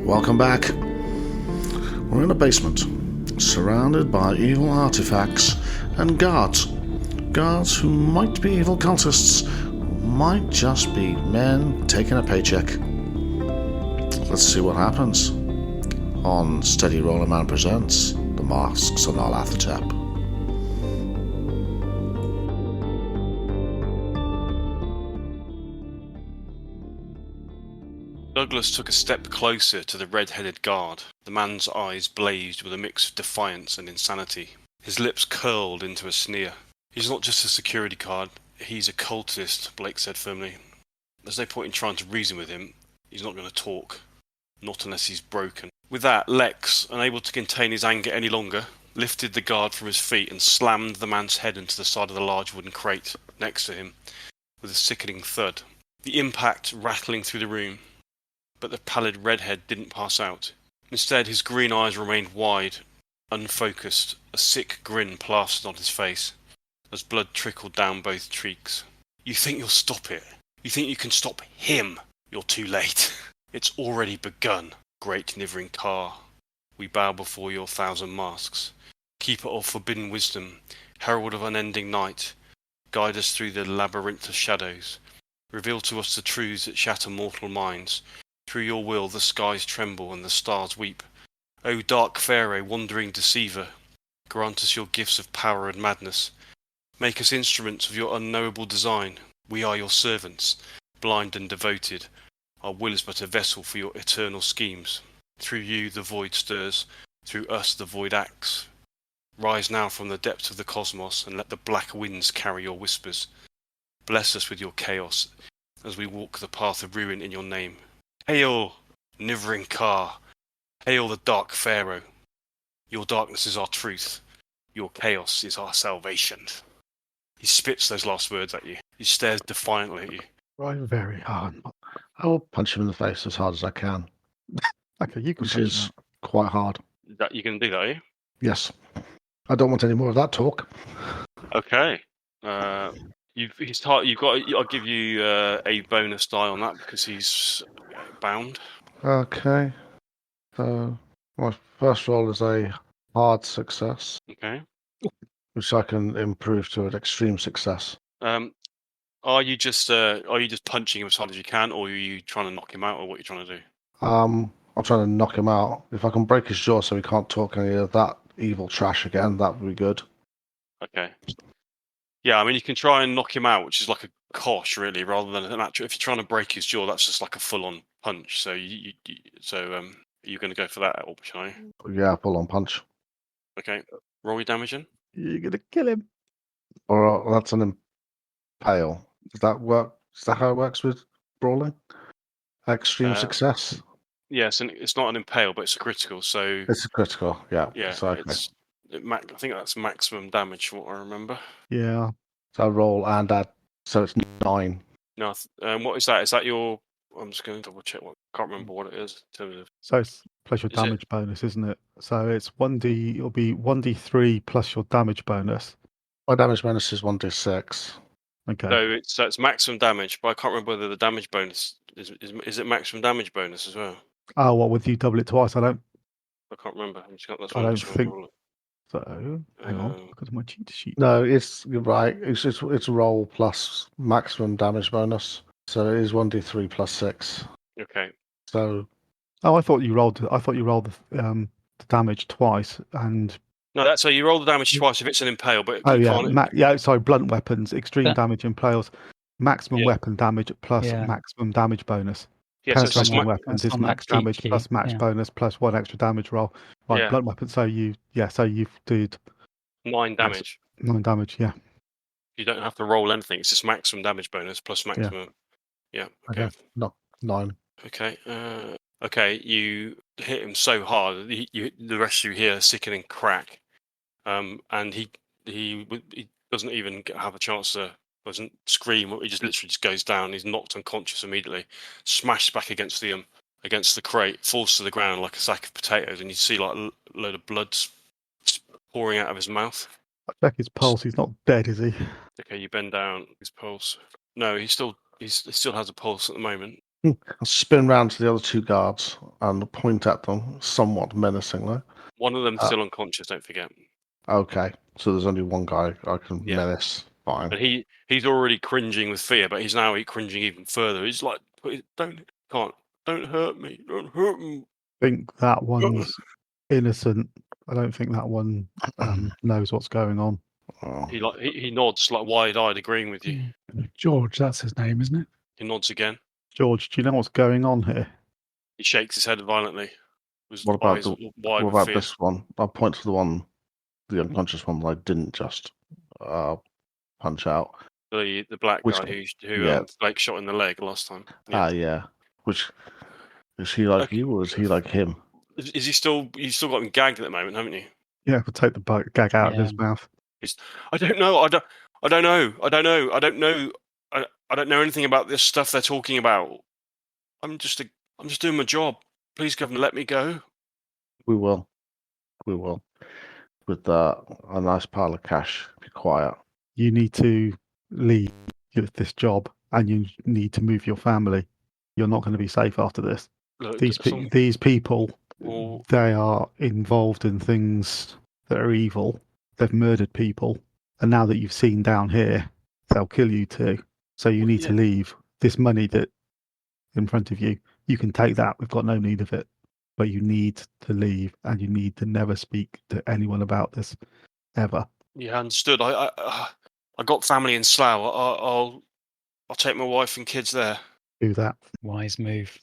Welcome back. We're in a basement, surrounded by evil artifacts and guards. Guards who might be evil cultists, might just be men taking a paycheck. Let's see what happens on Steady Roller Man Presents The Masks of Nyarlathotep. Douglas took a step closer to the red-headed guard. The man's eyes blazed with a mix of defiance and insanity. His lips curled into a sneer. He's not just a security guard, he's a cultist, Blake said firmly. There's no point in trying to reason with him. He's not going to talk. Not unless he's broken. With that, Lex, unable to contain his anger any longer, lifted the guard from his feet and slammed the man's head into the side of the large wooden crate next to him with a sickening thud. The impact rattling through the room. But the pallid redhead didn't pass out. Instead, his green eyes remained wide, unfocused, a sick grin plastered on his face, as blood trickled down both cheeks. You think you'll stop it? You think you can stop him? You're too late. It's already begun, great Nivering Car. We bow before your 1,000 masks. Keeper of forbidden wisdom, herald of unending night, guide us through the labyrinth of shadows. Reveal to us the truths that shatter mortal minds. Through your will the skies tremble and the stars weep. O dark pharaoh, wandering deceiver, grant us your gifts of power and madness. Make us instruments of your unknowable design. We are your servants, blind and devoted. Our will is but a vessel for your eternal schemes. Through you the void stirs, through us the void acts. Rise now from the depths of the cosmos and let the black winds carry your whispers. Bless us with your chaos as we walk the path of ruin in your name. Hail, Nivering Car! Hail the Dark Pharaoh! Your darkness is our truth. Your chaos is our salvation. He spits those last words at you. He stares defiantly at you. Trying very hard. I will punch him in the face as hard as I can, Okay, you can which punch is him quite hard. You can do that, are you? Yes. I don't want any more of that talk. Okay. I'll give you a bonus die on that because he's bound. Okay. So my first roll is a hard success, Okay. which I can improve to an extreme success. Are you just punching him as hard as you can, or are you trying to knock him out, or what are you trying to do? I'm trying to knock him out. If I can break his jaw so he can't talk any of that evil trash again, that would be good. Okay. Yeah, I mean you can try and knock him out, which is like a kosh really, rather than an actual. If you're trying to break his jaw, that's just like a full-on punch. So you're going to go for that option, are you? Yeah, full on punch. Okay. Roll your damage in. You're gonna kill him. Or that's an impale. Does that work? Is that how it works with brawling? Extreme success? Yes, and it's not an impale, but it's a critical. So It's a critical, yeah. yeah, So, okay. I think that's maximum damage, from what I remember. Yeah. So I roll and add, so it's 9. No, what is that? Is that your? I'm just going to double check. Can't remember what it is in terms of. So it's plus your damage bonus, isn't it? So it's 1d. It'll be 1d3 plus your damage bonus. My damage bonus is 1d6. Okay. So it's maximum damage, but I can't remember whether the damage bonus is it maximum damage bonus as well. Oh, what with you double it twice? I can't remember. I don't think so. Hang on, look at my cheat sheet. No, you're right. It's roll plus maximum damage bonus. So it is 1d3 plus 6. Okay. So. Oh, I thought you rolled the damage twice, and. No, that's so you roll the damage twice if it's an impale, but sorry, blunt weapons, extreme damage impales, maximum weapon damage plus maximum damage bonus. Yeah, so it's weapons is max damage plus max bonus plus 1 extra damage roll. Right, blunt weapon. So you've did 9 damage. 9 damage, yeah. You don't have to roll anything. It's just maximum damage bonus plus maximum. Yeah. Okay. No, 9. Okay. Okay. You hit him so hard. The rest of you hear a sickening crack. And he doesn't even have a chance to doesn't scream. He just literally just goes down. He's knocked unconscious immediately, smashed back against the crate, falls to the ground like a sack of potatoes, and you see like a load of blood pouring out of his mouth. I check his pulse. He's not dead, is he? Okay, you bend down his pulse. No, he still has a pulse at the moment. I'll spin round to the other two guards and point at them somewhat menacingly. One of them's still unconscious, don't forget. Okay, so there's only one guy I can Yeah. menace. Fine. But he's already cringing with fear, but he's now cringing even further. He's like, don't hurt me. Don't hurt me. I think that one's innocent. I don't think that one knows what's going on. Oh. He nods like wide-eyed, agreeing with you. George, that's his name, isn't it? He nods again. George, do you know what's going on here? He shakes his head violently. What about wide what with about fear. this one? I'll point to the unconscious one that I didn't just punch out. The black guy who Blake shot in the leg last time. Yeah. Yeah. Which is he like you or is he like him? Is he still? You still got him gagged at the moment, haven't you? Yeah, we'll take the gag out of his mouth. I don't know. I don't know anything about this stuff they're talking about. I'm just doing my job. Please, Governor, let me go. We will. With a nice pile of cash. Be quiet. You need to leave this job and you need to move your family. You're not going to be safe after this. Look, these people, they are involved in things that are evil. They've murdered people. And now that you've seen down here, they'll kill you too. So you need to leave. This money that in front of you, you can take that. We've got no need of it. But you need to leave and you need to never speak to anyone about this ever. Yeah, understood. I got family in Slough. I'll take my wife and kids there. Do that. Wise move.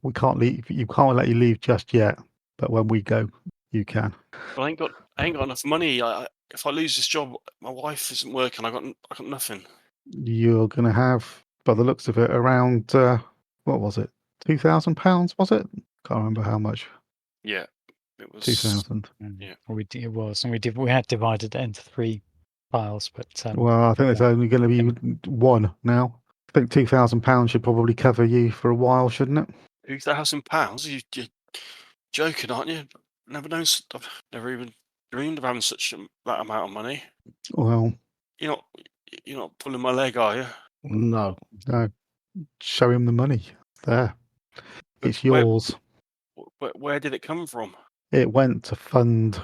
We can't leave. You can't let you leave just yet. But when we go, you can. But I ain't got enough money. If I lose this job, my wife isn't working. I got nothing. You're going to have, by the looks of it, around what was it? £2,000? Was it? Can't remember how much. Yeah, it was 2,000. Yeah, it was, and we had divided it into 3 piles. But well, I think there's only going to be one now. I think £2,000 should probably cover you for a while, shouldn't it? £2,000? You're joking, aren't you? I've never even dreamed of having that amount of money. Well, you're not pulling my leg, are you? No. Show him the money. There, it's yours. Where did it come from? It went to fund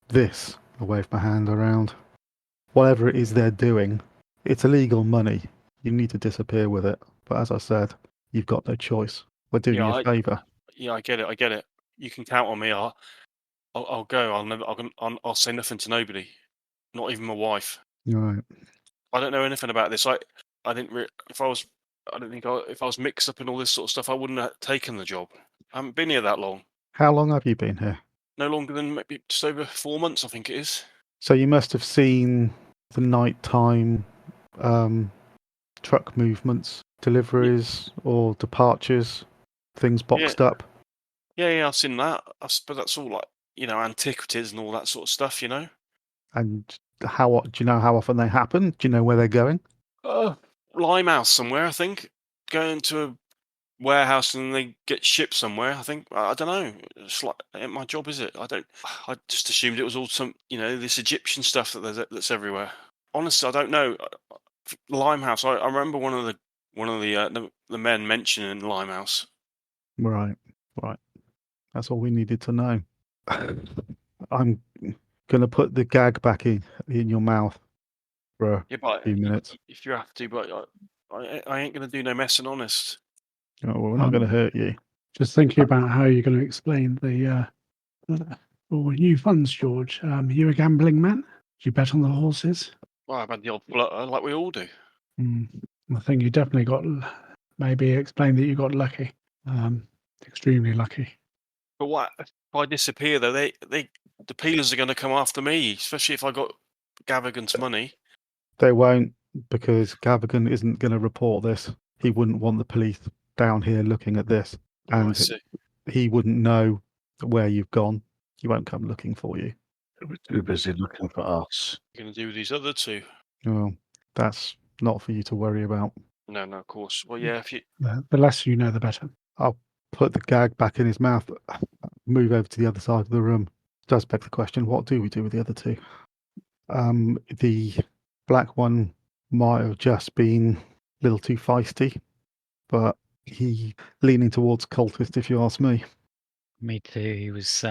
this. I wave my hand around. Whatever it is they're doing, it's illegal money. You need to disappear with it. But as I said, you've got no choice. We're doing you a favour. Yeah, I get it. You can count on me. I'll go. I'll say nothing to nobody, not even my wife. Right. I don't know anything about this. I didn't. If I was mixed up in all this sort of stuff, I wouldn't have taken the job. I haven't been here that long. How long have you been here? No longer than maybe just over 4 months, I think it is. So you must have seen the nighttime truck movements, deliveries or departures, things boxed up. Yeah, I've seen that. But that's all like antiquities and all that sort of stuff, And do you know how often they happen? Do you know where they're going? Limehouse somewhere, I think. Going to a warehouse and they get shipped somewhere. I think I don't know. It's like ain't my job, is it? I just assumed it was all some this Egyptian stuff that's everywhere. Honestly, I don't know. Limehouse. I remember one of the men mentioning Limehouse. Right. That's all we needed to know. I'm gonna put the gag back in your mouth for a few minutes. If you have to, but I ain't gonna do no messing, honest. Oh, well, we're not going to hurt you. Just thinking about how you're going to explain the new funds, George. You a gambling man? Did you bet on the horses? Well, I've had the odd flutter, like we all do. I think you definitely got. Maybe explain that you got lucky, extremely lucky. But what if I disappear? Though the peelers are going to come after me, especially if I got Gavigan's money. They won't, because Gavigan isn't going to report this. He wouldn't want the police down here looking at this, and he wouldn't know where you've gone. He won't come looking for you. We're too busy looking for us. What are you going to do with these other 2? Well, that's not for you to worry about. No, of course. Well, yeah, if you... The less you know, the better. I'll put the gag back in his mouth, move over to the other side of the room. It does beg the question, what do we do with the other 2? The black one might have just been a little too feisty, but He leaning towards cultist, if you ask me. Me too. He was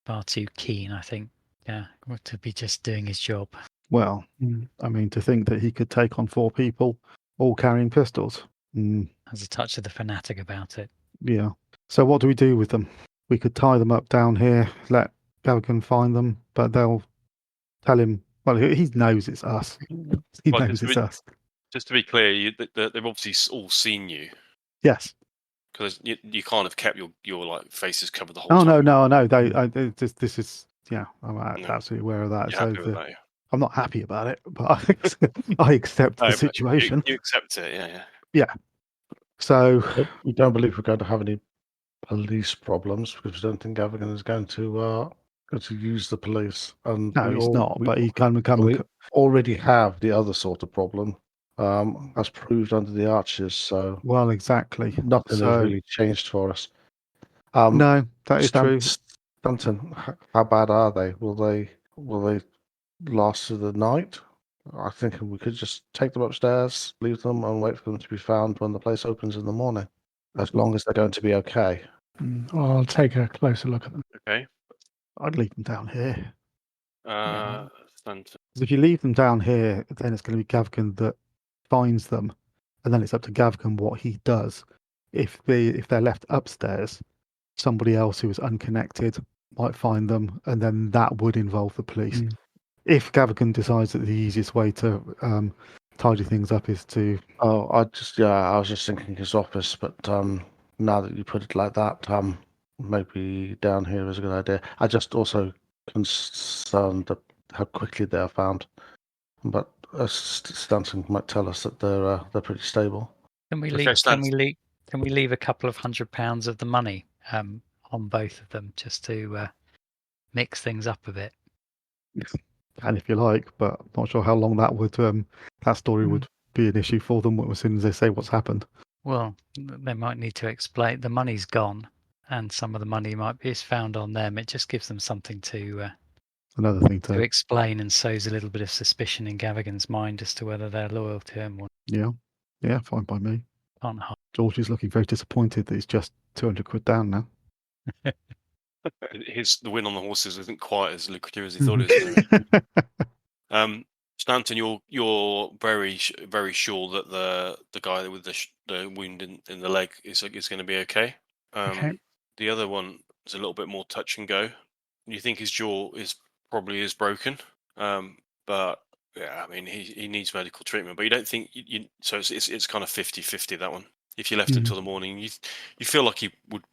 far too keen, I think, to be just doing his job. Well, I mean, to think that he could take on 4 people, all carrying pistols. Has a touch of the fanatic about it. Yeah. So what do we do with them? We could tie them up down here, let Galligan find them, but they'll tell him. Well, he knows it's us. He Well, knows it's us. Just to be clear, they've obviously all seen you Yes. because you can't have kept your like faces covered the whole Oh time. no. This is I'm absolutely aware of that. You're So happy with that, yeah? I'm not happy about it, but I accept No, the but situation. You accept it, yeah. Yeah. So We don't believe we're going to have any police problems because we don't think Gavigan is going to use the police. And no, he's not. But he can become. we already have the other sort of problem, as proved under the Archers. So Well, exactly. nothing has really changed for us. No, that is true. Stanton, how bad are they? Will they last through the night? I think we could just take them upstairs, leave them, and wait for them to be found when the place opens in the morning. As long as they're going to be okay. I'll take a closer look at them. Okay. I'd leave them down here. Stanton. If you leave them down here, then it's going to be Gavkin that finds them, and then it's up to Gavkin what he does. If they're left upstairs, somebody else who is unconnected might find them, and then that would involve the police. If Gavkin decides that the easiest way to tidy things up is to... Oh, I was just thinking his office, but now that you put it like that, maybe down here is a good idea. I just also concerned that how quickly they are found, but Stanton might tell us that they're pretty stable. Can we leave a couple of £100 of the money on both of them just to mix things up a bit? And if you like, but I'm not sure how long that would that story would be an issue for them as soon as they say what's happened. Well, they might need to explain. The money's gone, and some of the money is found on them. It just gives them something to another thing to explain, and sows a little bit of suspicion in Gavigan's mind as to whether they're loyal to him. Yeah, fine by me. Can't hide. George is looking very disappointed that he's just £200 down now. The win on the horses isn't quite as lucrative as he thought it was. Stanton, you're very very sure that the guy with the wound in the leg is going to be okay. Okay. The other one is a little bit more touch and go. You think his jaw is probably broken, but yeah, I mean he needs medical treatment. But you don't think so it's kind of 50-50 that one. If you left it till the morning, you feel like he would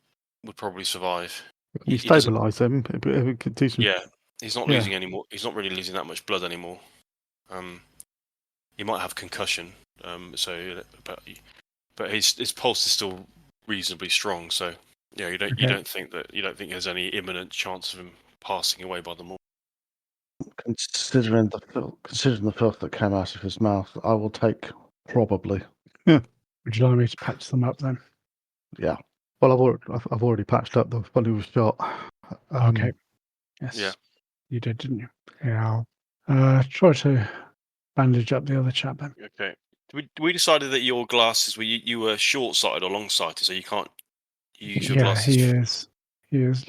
probably survive. You stabilise him. It could do some... Yeah, he's not losing any more. He's not really losing that much blood anymore. He might have concussion. But his pulse is still reasonably strong. So yeah, you don't think there's any imminent chance of him passing away by the morning. Considering the filth that came out of his mouth, I will take probably. Yeah. Would you like me to patch them up then? Yeah. Well, I've already patched up the one who was shot. Okay. Yes. Yeah. You did, didn't you? Yeah. I'll try to bandage up the other chap then. Okay. We decided that your glasses were you were short-sighted or long-sighted, so you can't use your glasses. He is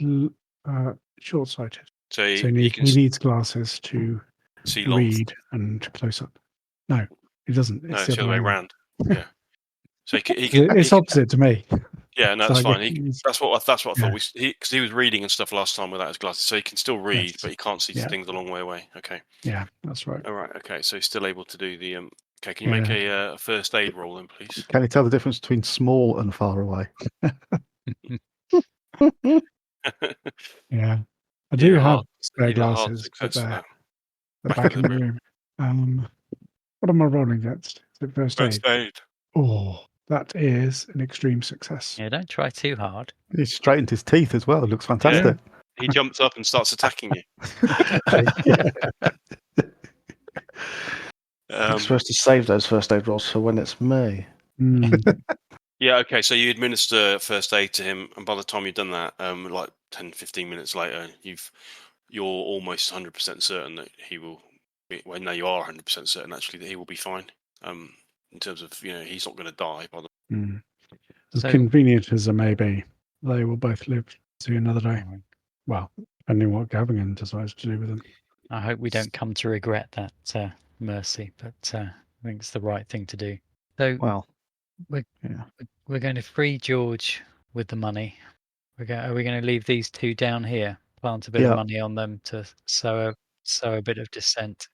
short-sighted. So he needs glasses to see read and close up. No, he doesn't. It's the other way around. Yeah. So it's opposite to me. Yeah, no, that's fine. That's what I thought. Because he was reading and stuff last time without his glasses, so he can still read, but he can't see things a long way away. Okay. Yeah, that's right. All right. Okay, so he's still able to do the. Okay, can you make a first aid roll then, please? Can you tell the difference between small and far away? Yeah, I do have spare glasses, but they're back in the room. What am I rolling against? Is it first aid? Oh, that is an extreme success. Yeah, don't try too hard. He straightened his teeth as well. It looks fantastic. Yeah. He jumps up and starts attacking you. You're supposed to save those first aid rolls for when it's me. Yeah, okay, so you administer first aid to him, and by the time you've done that, like 10, 15 minutes later, you're almost 100% certain that he will be, well, no, you are 100% certain, actually, that he will be fine. In terms of, he's not going to die by the... As convenient as it may be, they will both live to see another day. Well, depending what Gavigan decides to do with them. I hope we don't come to regret that mercy, but I think it's the right thing to do. So, Well, we're going to free George with the money. Are we going to leave these two down here? Plant a bit of money on them to sow a bit of dissent.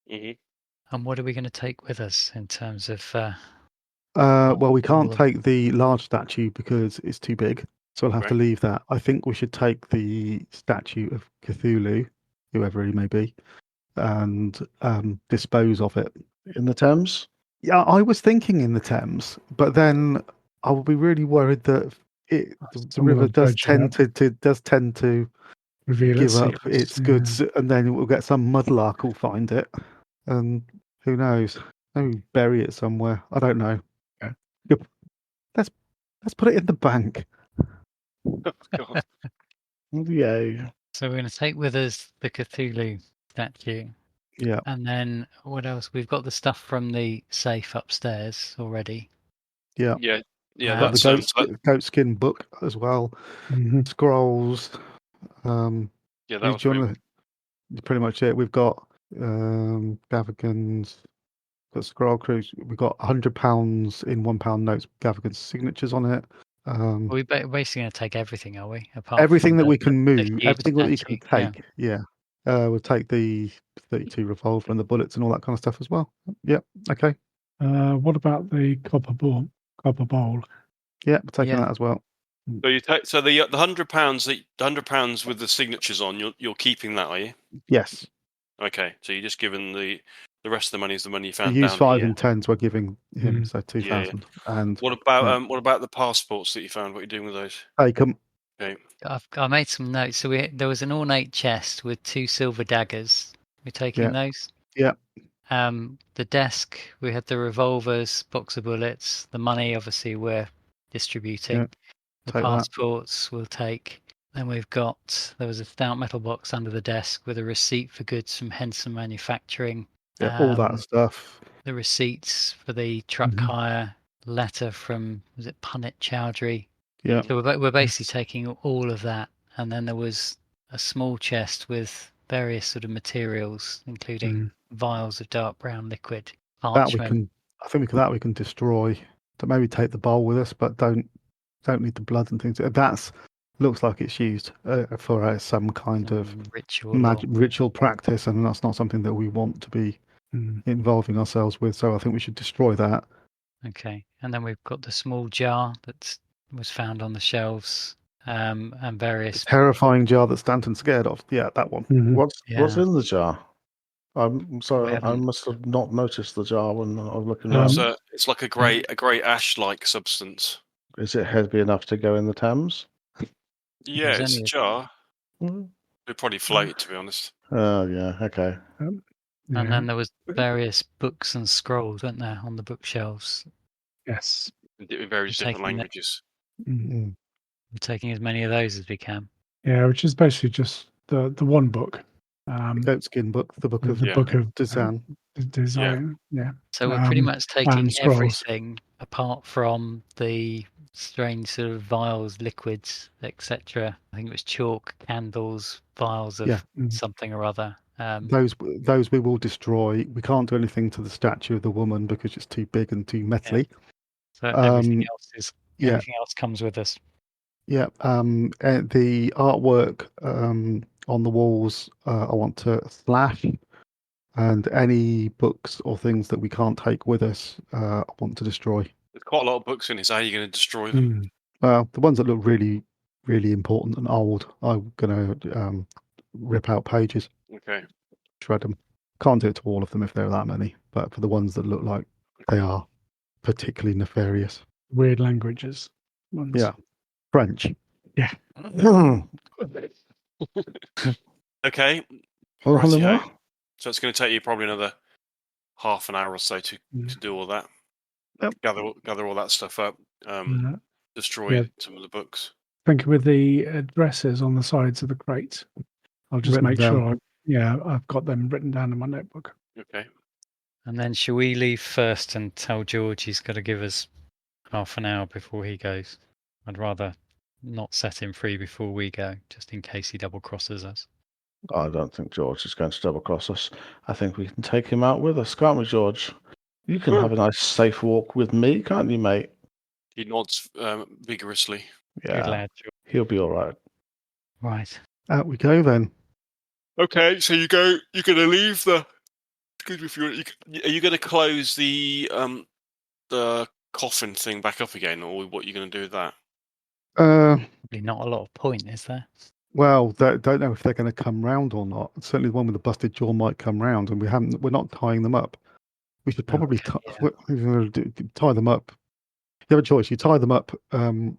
Mm-hmm. And what are we going to take with us in terms of? Well, we can't take the large statue because it's too big, so we'll have to leave that. I think we should take the statue of Cthulhu, whoever he may be, and dispose of it in the Thames. Yeah, I was thinking in the Thames, but then I would be really worried that the river does tend to reveal give up its goods, and then we'll get some mudlark who'll find it, and who knows? Maybe bury it somewhere. I don't know. Yeah. Let's put it in the bank. Oh, God. Yeah. So we're going to take with us the Cthulhu statue. Yeah. And then what else? We've got the stuff from the safe upstairs already. Yeah. That's the goatskin book as well. Mm-hmm. Scrolls. That was pretty much it. We've got Gavigan's. Got Scroll Cruise. We've got £100 in £1 notes. Gavigan's signatures on it. We're basically going to take everything, are we? Apart everything from that we can move, everything that we can statue, take. Yeah. We'll take the 32 revolver and the bullets and all that kind of stuff as well. Yep. Okay. What about the copper bowl? Yeah, we're taking that as well. So you take the £100 with the signatures on. You're keeping that, are you? Yes. Okay. So you're just giving the rest of the money is the money you found. We use down 5 here. and 10s. We're giving him so 2,000. Yeah. And what about the passports that you found? What are you doing with those? Take them. Okay. I made some notes. So there was an ornate chest with 2 silver daggers. We're taking those. Yeah. The desk, we had the revolvers, box of bullets. The money, obviously, we're distributing. Yeah. The passports we'll take. Then there was a stout metal box under the desk with a receipt for goods from Henson Manufacturing. Yeah, all that stuff. The receipts for the truck hire, letter from, was it Punit Chowdhury? Yeah. So we're basically taking all of that. And then there was a small chest with various sort of materials, including vials of dark brown liquid, parchment. That we can destroy. To maybe take the bowl with us, but don't need the blood and things. That's looks like it's used for some kind of ritual practice, and that's not something that we want to be involving ourselves with. So I think we should destroy that. Okay, and then we've got the small jar that was found on the shelves, and various terrifying jar that Stanton's scared of. Yeah, that one. What's in the jar? I'm sorry, I must have not noticed the jar when I was looking around. It's like a grey ash-like substance. Is it heavy enough to go in the Thames? Yeah, it's a jar. It'd probably float, to be honest. Oh, yeah, okay. And then there was various books and scrolls, weren't there, on the bookshelves? Yes. In various different languages. We're taking as many of those as we can. Yeah, which is basically just the one book. Goatskin book, the book of design. Yeah. So we're pretty much taking everything apart from the strange sort of vials, liquids, etc. I think it was chalk, candles, vials of something or other. Those we will destroy. We can't do anything to the statue of the woman because it's too big and too metally. So everything else comes with us. Yeah. The artwork on the walls, I want to slash, and any books or things that we can't take with us, I want to destroy. There's quite a lot of books in this. How are you going to destroy them? Well, the ones that look really, really important and old, I'm going to rip out pages. Okay. Shred them. Can't do it to all of them if there are that many, but for the ones that look like they are particularly nefarious. Weird languages. Ones. Yeah. French. Yeah. Okay. So it's going to take you probably another half an hour or so to do all that. Yep. Gather all that stuff up. Destroy some of the books. I think with the addresses on the sides of the crates, I'll just make sure. I've got them written down in my notebook. Okay. And then shall we leave first and tell George he's got to give us half an hour before he goes. I'd rather not set him free before we go, just in case he double crosses us. I don't think George is going to double cross us. I think we can take him out with us, can't we, George? You can have a nice safe walk with me, can't you, mate? He nods vigorously. Yeah, Good lad, George. he'll be all right. Right. Out we go then. Okay, so you're going to leave the. Excuse me, are you going to close the coffin thing back up again, or what are you going to do with that? Probably not a lot of point, is there? Well, don't know if they're going to come round or not. Certainly, the one with the busted jaw might come round, and we're not tying them up. We should probably tie them up. You have a choice. You tie them up and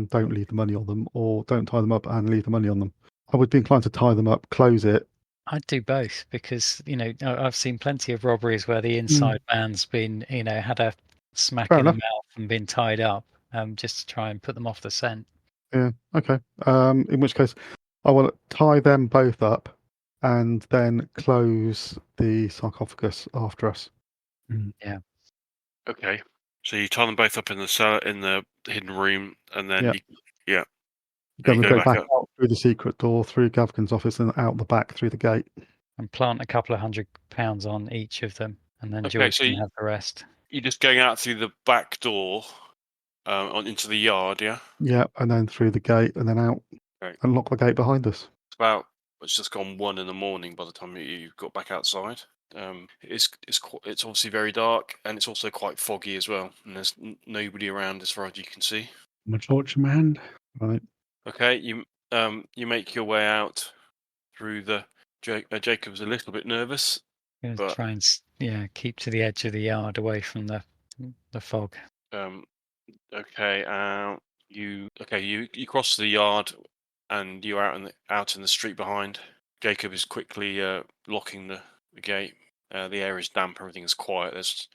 don't leave the money on them, or don't tie them up and leave the money on them. I would be inclined to tie them up, close it. I'd do both because, I've seen plenty of robberies where the inside man's been, had a smack in the mouth and been tied up just to try and put them off the scent. Yeah, okay. In which case, I will tie them both up and then close the sarcophagus after us. Yeah. Okay. So you tie them both up in the cellar, in the hidden room, and then you go back out through the secret door, through Gavkin's office, and out the back through the gate. And plant a couple of £100 on each of them, and then George can have the rest. You're just going out through the back door on into the yard, yeah? Yeah, and then through the gate, and then out, and lock the gate behind us. It's just gone 1 a.m. by the time you got back outside. It's obviously very dark, and it's also quite foggy as well, and there's nobody around as far as you can see. My torch in my hand. Right. Okay, you make your way out through the. Jacob's a little bit nervous. But try and keep to the edge of the yard, away from the fog. Okay. You cross the yard, and you're out in the street behind. Jacob is quickly locking the gate. The air is damp. Everything is quiet. There's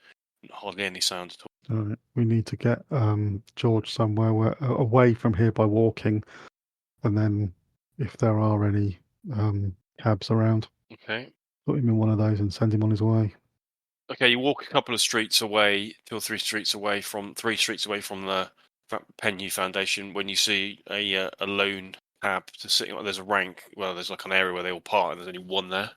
hardly any sound at all. All right. We need to get George somewhere away from here by walking, and then if there are any cabs around, put him in one of those and send him on his way. Okay, you walk a couple of streets away, 2 or 3 streets away from the Penhew Foundation, when you see a lone cab just sitting. There's a rank. Well, there's like an area where they all park, and there's only one there.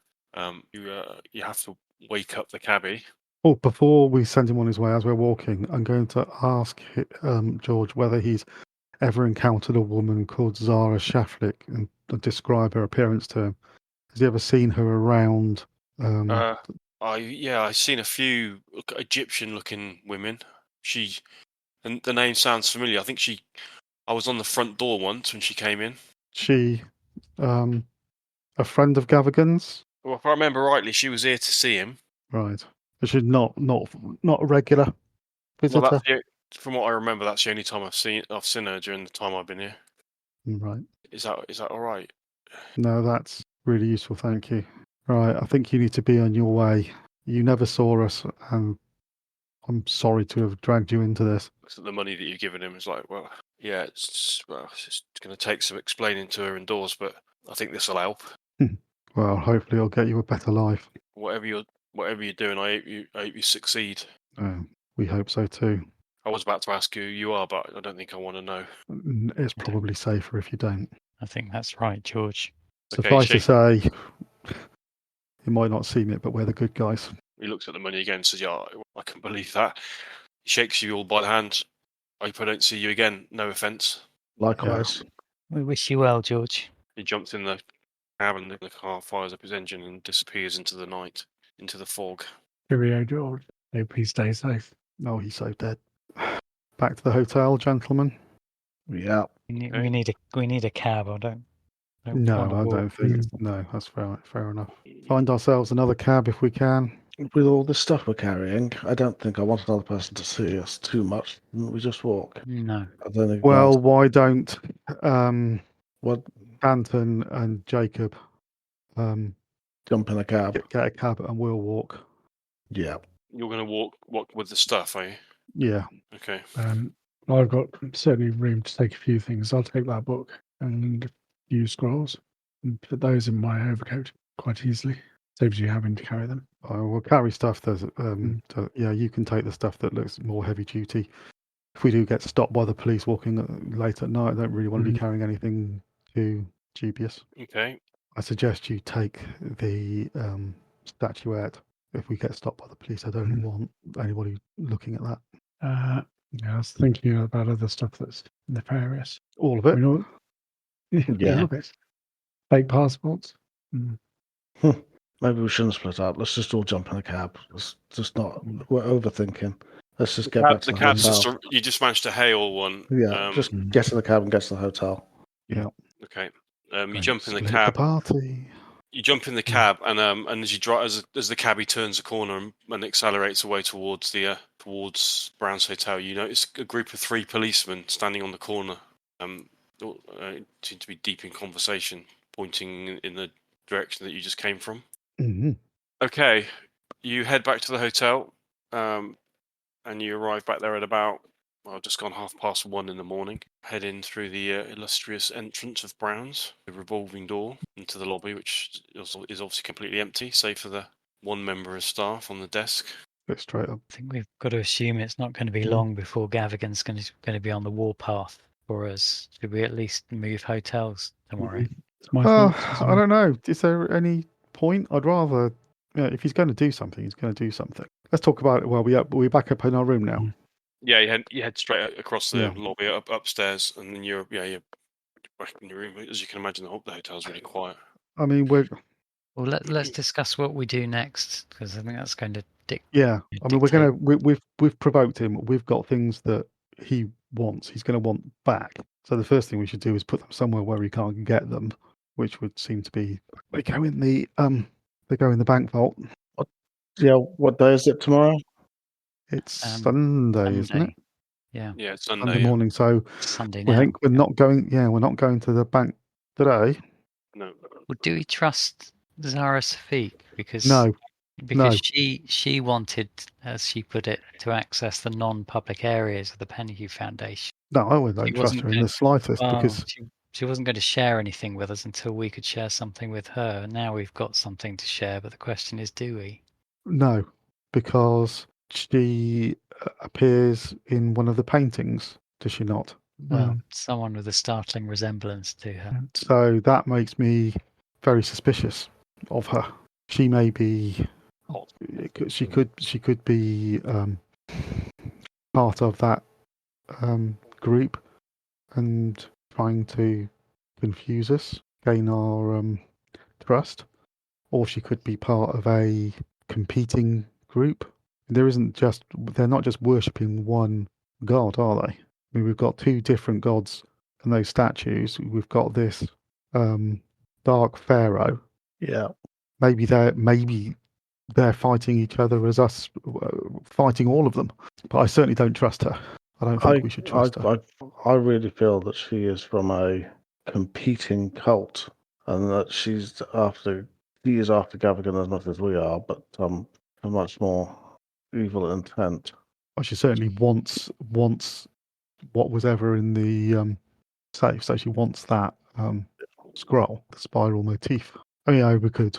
You have to wake up the cabbie. Oh, before we send him on his way, as we're walking, I'm going to ask George whether he's ever encountered a woman called Zara Shaflik and describe her appearance to him. Has he ever seen her around? I've seen a few Egyptian-looking women. And the name sounds familiar. I think I was on the front door once when she came in. She, a friend of Gavigan's? Well, if I remember rightly, she was here to see him. Right. But she's not a regular visitor. Well, from what I remember, that's the only time I've seen her during the time I've been here. Right. Is that all right? No, that's really useful. Thank you. Right. I think you need to be on your way. You never saw us, and I'm sorry to have dragged you into this. So the money that you've given him is like, it's going to take some explaining to her indoors, but I think this will help. Well, hopefully, it'll get you a better life. Whatever you're doing, I hope you succeed. We hope so too. I was about to ask you who you are, but I don't think I want to know. It's probably safer if you don't. I think that's right, George. Suffice to say, you might not seem it, but we're the good guys. He looks at the money again and says, "Yeah, I can believe that." He shakes you all by the hand. I hope I don't see you again. No offence. Likewise. We wish you well, George. He jumps in the cab, and the car fires up his engine and disappears into the night, into the fog. Cheerio, George. Hope he stays safe. No, he's so dead. Back to the hotel, gentlemen. Yeah. We need a cab. I don't think. No, that's fair enough. Find ourselves another cab if we can. With all the stuff we're carrying, I don't think I want another person to see us too much. We just walk. No. I don't think. Well, why don't Anton and Jacob jump in a cab? Get a cab and we'll walk. Yeah. You're going to walk with the stuff, are you? Yeah. Okay. I've got certainly room to take a few things. I'll take that book and a few scrolls and put those in my overcoat quite easily. Saves you having to carry them. I will carry stuff that, you can take the stuff that looks more heavy duty. if we do get stopped by the police walking late at night, I don't really want to be carrying anything too dubious. Okay. I suggest you take the statuette. If we get stopped by the police, I don't want anybody looking at that. Yeah, I was thinking about other stuff that's nefarious. All of it? Yeah. All of it. Fake passports. Maybe we shouldn't split up. Let's just all jump in a cab. Let's just not. We're overthinking. Let's just get back to the cab's hotel. you just managed to hail one. Yeah, just get in the cab and get to the hotel. Yeah. Okay. You jump in the Split cab. The party. You jump in the cab, and as you drive, as the cabbie turns the corner and accelerates away towards the towards Brown's Hotel, you notice a group of 3 policemen standing on the corner. Seem to be deep in conversation, pointing in the direction that you just came from. Mm-hmm. Okay, you head back to the hotel, and you arrive back there at about just gone 1:30 in the morning. Head in through the illustrious entrance of Brown's, the revolving door into the lobby, which is obviously completely empty, save for the one member of staff on the desk. Bit straight up. I think we've got to assume it's not going to be long before Gavigan's going to be on the warpath for us. Should we at least move hotels tomorrow? I don't know. Is there any point? I'd rather, if he's going to do something, he's going to do something. Let's talk about it while we're back up in our room now. Yeah, you head straight across the lobby upstairs, and then you're back in your room. As you can imagine, the hotel's really quiet. I mean, let's discuss what we do next, because I think that's going to dictate. Yeah, I mean, we've provoked him. We've got things that he wants. He's going to want back. So the first thing we should do is put them somewhere where he can't get them, which would seem to be they go in the bank vault. What day is it tomorrow? It's Sunday, isn't it? Yeah, it's Sunday. Sunday morning. So Sunday now. I think we're not going. Yeah, we're not going to the bank today. No. Well, do we trust Zara Safik? Because she wanted, as she put it, to access the non-public areas of the Penhew Foundation. No, I don't trust her in the slightest because she wasn't going to share anything with us until we could share something with her. Now we've got something to share, but the question is, do we? No, because she appears in one of the paintings, does she not? Well, someone with a startling resemblance to her. So that makes me very suspicious of her. She may be. She could be part of that group and trying to confuse us, gain our trust, or she could be part of a competing group. They're not just worshipping one god, are they? I mean, we've got 2 different gods in those statues. We've got this dark pharaoh. Yeah. Maybe they're fighting each other as us fighting all of them. But I certainly don't trust her. I don't think we should trust her. I really feel that she is from a competing cult, and that she is after Gavigan as much as we are, but a much more evil intent. Well, she certainly wants what was ever in the safe, so she wants that scroll, the spiral motif. I mean, we could,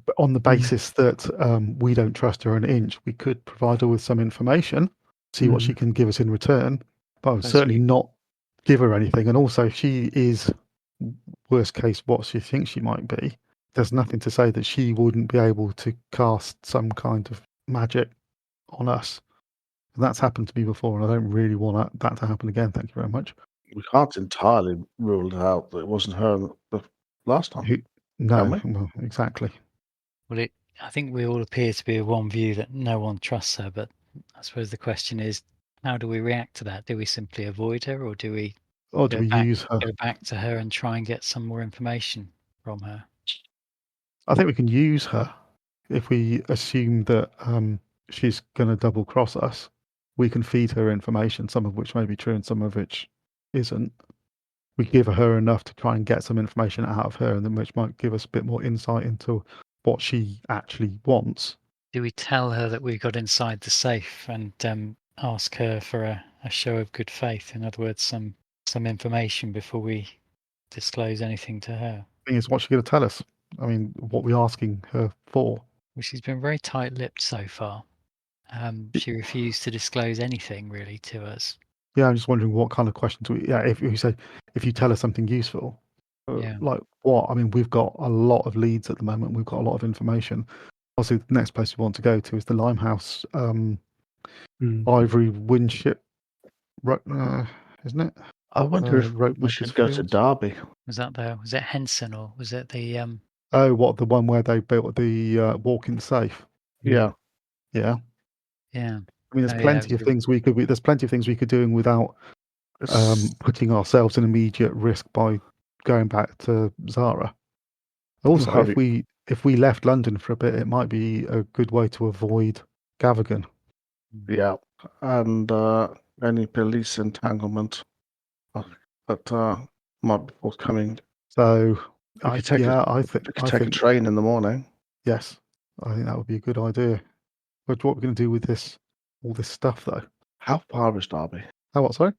but on the basis that we don't trust her an inch, we could provide her with some information, see what she can give us in return, but I would certainly not give her anything. And also, if she is, worst case, what she thinks she might be, there's nothing to say that she wouldn't be able to cast some kind of magic on us. And that's happened to me before, and I don't really want that to happen again. Thank you very much. We can't entirely rule it out that it wasn't her the last time. Well, exactly. Well, I think we all appear to be of one view that no one trusts her, but I suppose the question is, how do we react to that? Do we simply avoid her, or do we use her? Go back to her and try and get some more information from her? I think we can use her if we assume that she's going to double cross us. We can feed her information, some of which may be true and some of which isn't. We give her enough to try and get some information out of her, and then which might give us a bit more insight into what she actually wants. Do we tell her that we got inside the safe and ask her for a show of good faith? In other words, some information before we disclose anything to her. The thing is, what's she going to tell us? I mean, what are we asking her for? Well, she's been very tight-lipped so far. She refused to disclose anything really to us. Yeah, I'm just wondering what kind of questions if you say, if you tell us something useful, like what? I mean, we've got a lot of leads at the moment. We've got a lot of information. Obviously, the next place we want to go to is the Limehouse Ivory Windship, isn't it? I wonder if we should go to Derby. Was that there? Was it Henson or was it the? Oh, what, the one where they built the walk-in safe? Yeah. Yeah. I mean, there's plenty of things we could. There's plenty of things we could do without putting ourselves in immediate risk by going back to Zara. Also, if we left London for a bit, it might be a good way to avoid Gavigan. Yeah, and any police entanglement that might be forthcoming. So, I think take a train in the morning. Yes, I think that would be a good idea. But what we're going to do with all this stuff, though? How far is Derby? Oh, what? Sorry?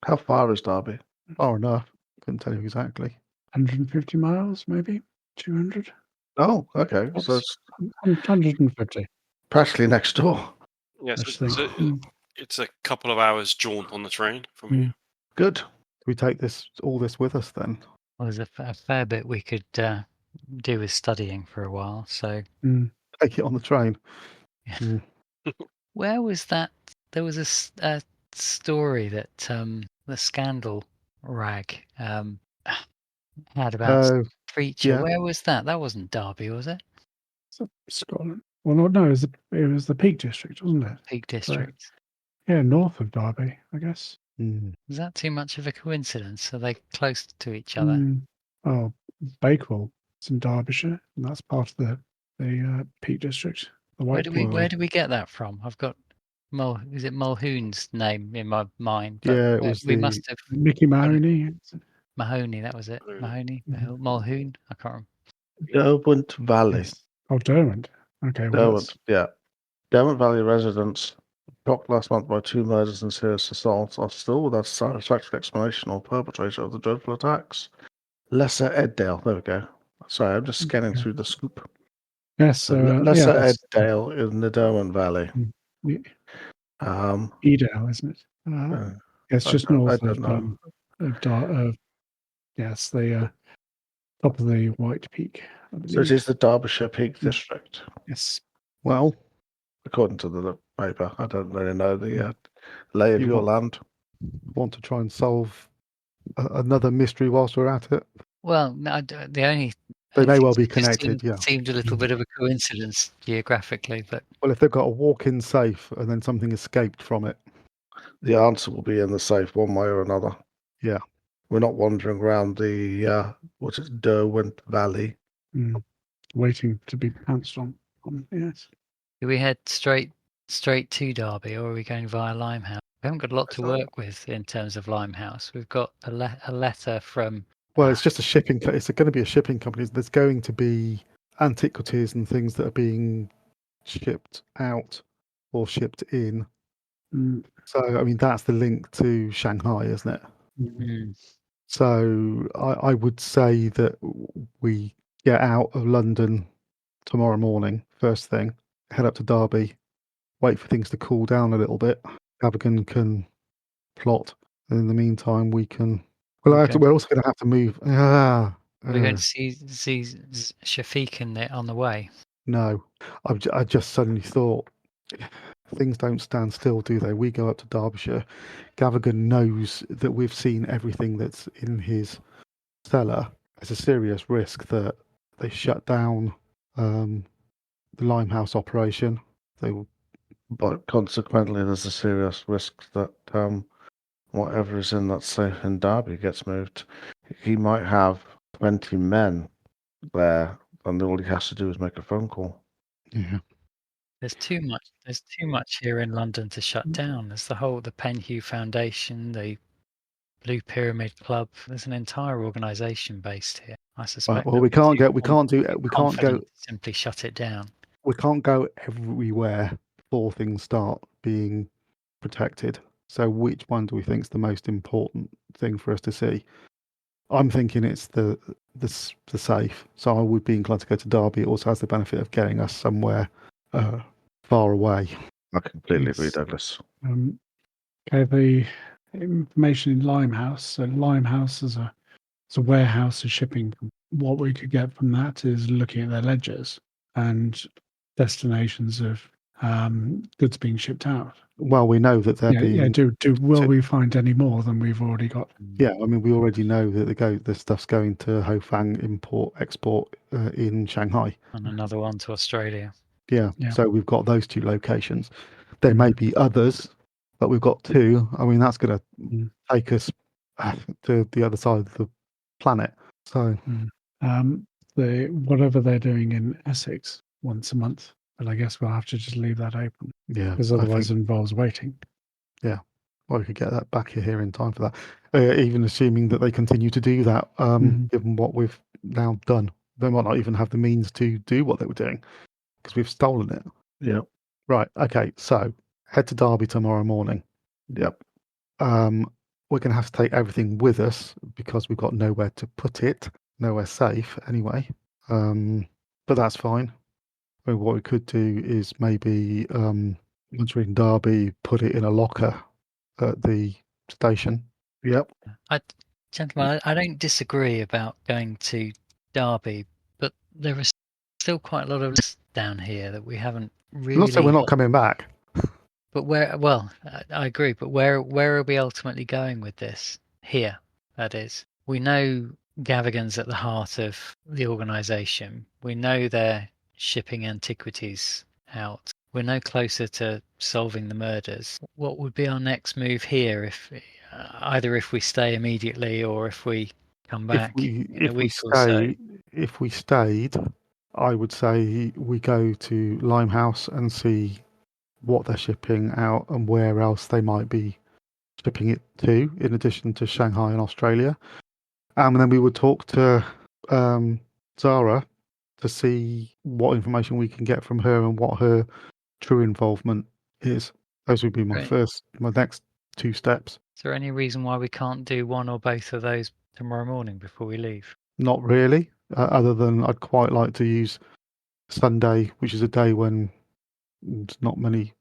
How far is Derby? Far enough. Couldn't tell you exactly. 150 miles, maybe 200. Oh, okay. So it's 150. Practically next door. Yes, it's a couple of hours jaunt on the train from here. Good. Do we take all this with us then? Well, there's a fair bit we could do with studying for a while. So take it on the train. Yeah. Where was that? There was a story that the Scandal rag had about creature. Yeah. Where was that? That wasn't Derby, was it? Scotland. Well, no, it was the Peak District, wasn't it? Peak District. So, yeah, north of Derby, I guess. Is that too much of a coincidence? Are they close to each other? Oh, Bakewell. It's in Derbyshire, and that's part of the Peak District. Where do we get that from? I've got is it Mulhoon's name in my mind? But yeah, it was. We must have Mickey Mahoney. Mahoney, that was it. Mahoney, Mulhoon. I can't remember. Derwent Valley. Yes. Oh, Derwent. Okay. Derwent, yeah. Derwent Valley residents shocked last month by 2 murders and serious assaults are still without a satisfactory explanation or perpetrator of the dreadful attacks. Lesser Eddale. There we go. Sorry, I'm just scanning through the scoop. Yes. So, Lesser Eddale in the Derwent Valley. Edale, isn't it? It's just north of yes, the top of the White Peak. So it is the Derbyshire Peak District. Yes. Well, according to the paper, I don't really know the lay of your land. Want to try and solve another mystery whilst we're at it? Well, no, the only they may well be connected. Seemed a little bit of a coincidence geographically, but well, if they've got a walk-in safe and then something escaped from it, the answer will be in the safe one way or another. Yeah, we're not wandering around the Derwent Valley, waiting to be pounced on. Yes. Do we head straight to Derby, or are we going via Limehouse? We haven't got a lot to work with in terms of Limehouse. We've got a letter from. Well, it's just a shipping. It's going to be a shipping company. There's going to be antiquities and things that are being shipped out or shipped in. So, I mean, that's the link to Shanghai, isn't it? Mm-hmm. So, I would say that we get out of London tomorrow morning, first thing, head up to Derby, wait for things to cool down a little bit. Gavigan can plot, and in the meantime, we can. Well, we're also going to have to move. We're going to see Shafiq on the way. No, I just suddenly thought things don't stand still, do they? We go up to Derbyshire. Gavigan knows that we've seen everything that's in his cellar. There's a serious risk that they shut down the Limehouse operation. But consequently, there's a serious risk that whatever is in that safe in Derby gets moved. He might have 20 men there, and all he has to do is make a phone call. Yeah. There's too much here in London to shut down. There's the Penhew Foundation, the Blue Pyramid Club. There's an entire organisation based here. I suspect. Well, we can't go simply shut it down. We can't go everywhere before things start being protected. So which one do we think is the most important thing for us to see? I'm thinking it's the safe. So I would be inclined to go to Derby. It also has the benefit of getting us somewhere far away. I completely agree, Douglas. Okay, information in Limehouse. So Limehouse is a warehouse of shipping. What we could get from that is looking at their ledgers and destinations of goods being shipped out. Well, we know that they're being. Will we find any more than we've already got? Yeah, I mean, we already know that the stuff's going to Hofang import export in Shanghai, and another one to Australia. Yeah, so we've got those 2 locations. There may be others, but we've got 2. I mean, that's going to take us to the other side of the planet. So, whatever they're doing in Essex once a month, but I guess we'll have to just leave that open. Yeah, because otherwise it involves waiting. Yeah, well, we could get that back here in time for that. Even assuming that they continue to do that, given what we've now done, they might not even have the means to do what they were doing because we've stolen it. Yep. Right. Okay. So head to Derby tomorrow morning. Yep. We're going to have to take everything with us because we've got nowhere to put it, nowhere safe anyway. But that's fine. I mean, what we could do is maybe once we're in Derby, put it in a locker at the station. Yep. Gentlemen, I don't disagree about going to Derby, but there is still quite a lot of lists down here that we haven't really. Not so we're not coming back. But where? Well, I agree. But where are we ultimately going with this? Here, that is. We know Gavigan's at the heart of the organisation. We know they're shipping antiquities out. We're no closer to solving the murders. What would be our next move here, if either if we stay immediately or if we come back in a week or so? If we stayed, I would say we go to Limehouse and see what they're shipping out and where else they might be shipping it to, in addition to Shanghai and Australia. And then we would talk to Zara to see what information we can get from her and what her true involvement is. Those would be my next 2 steps. Is there any reason why we can't do one or both of those tomorrow morning before we leave? Not really, other than I'd quite like to use Sunday, which is a day when there's not many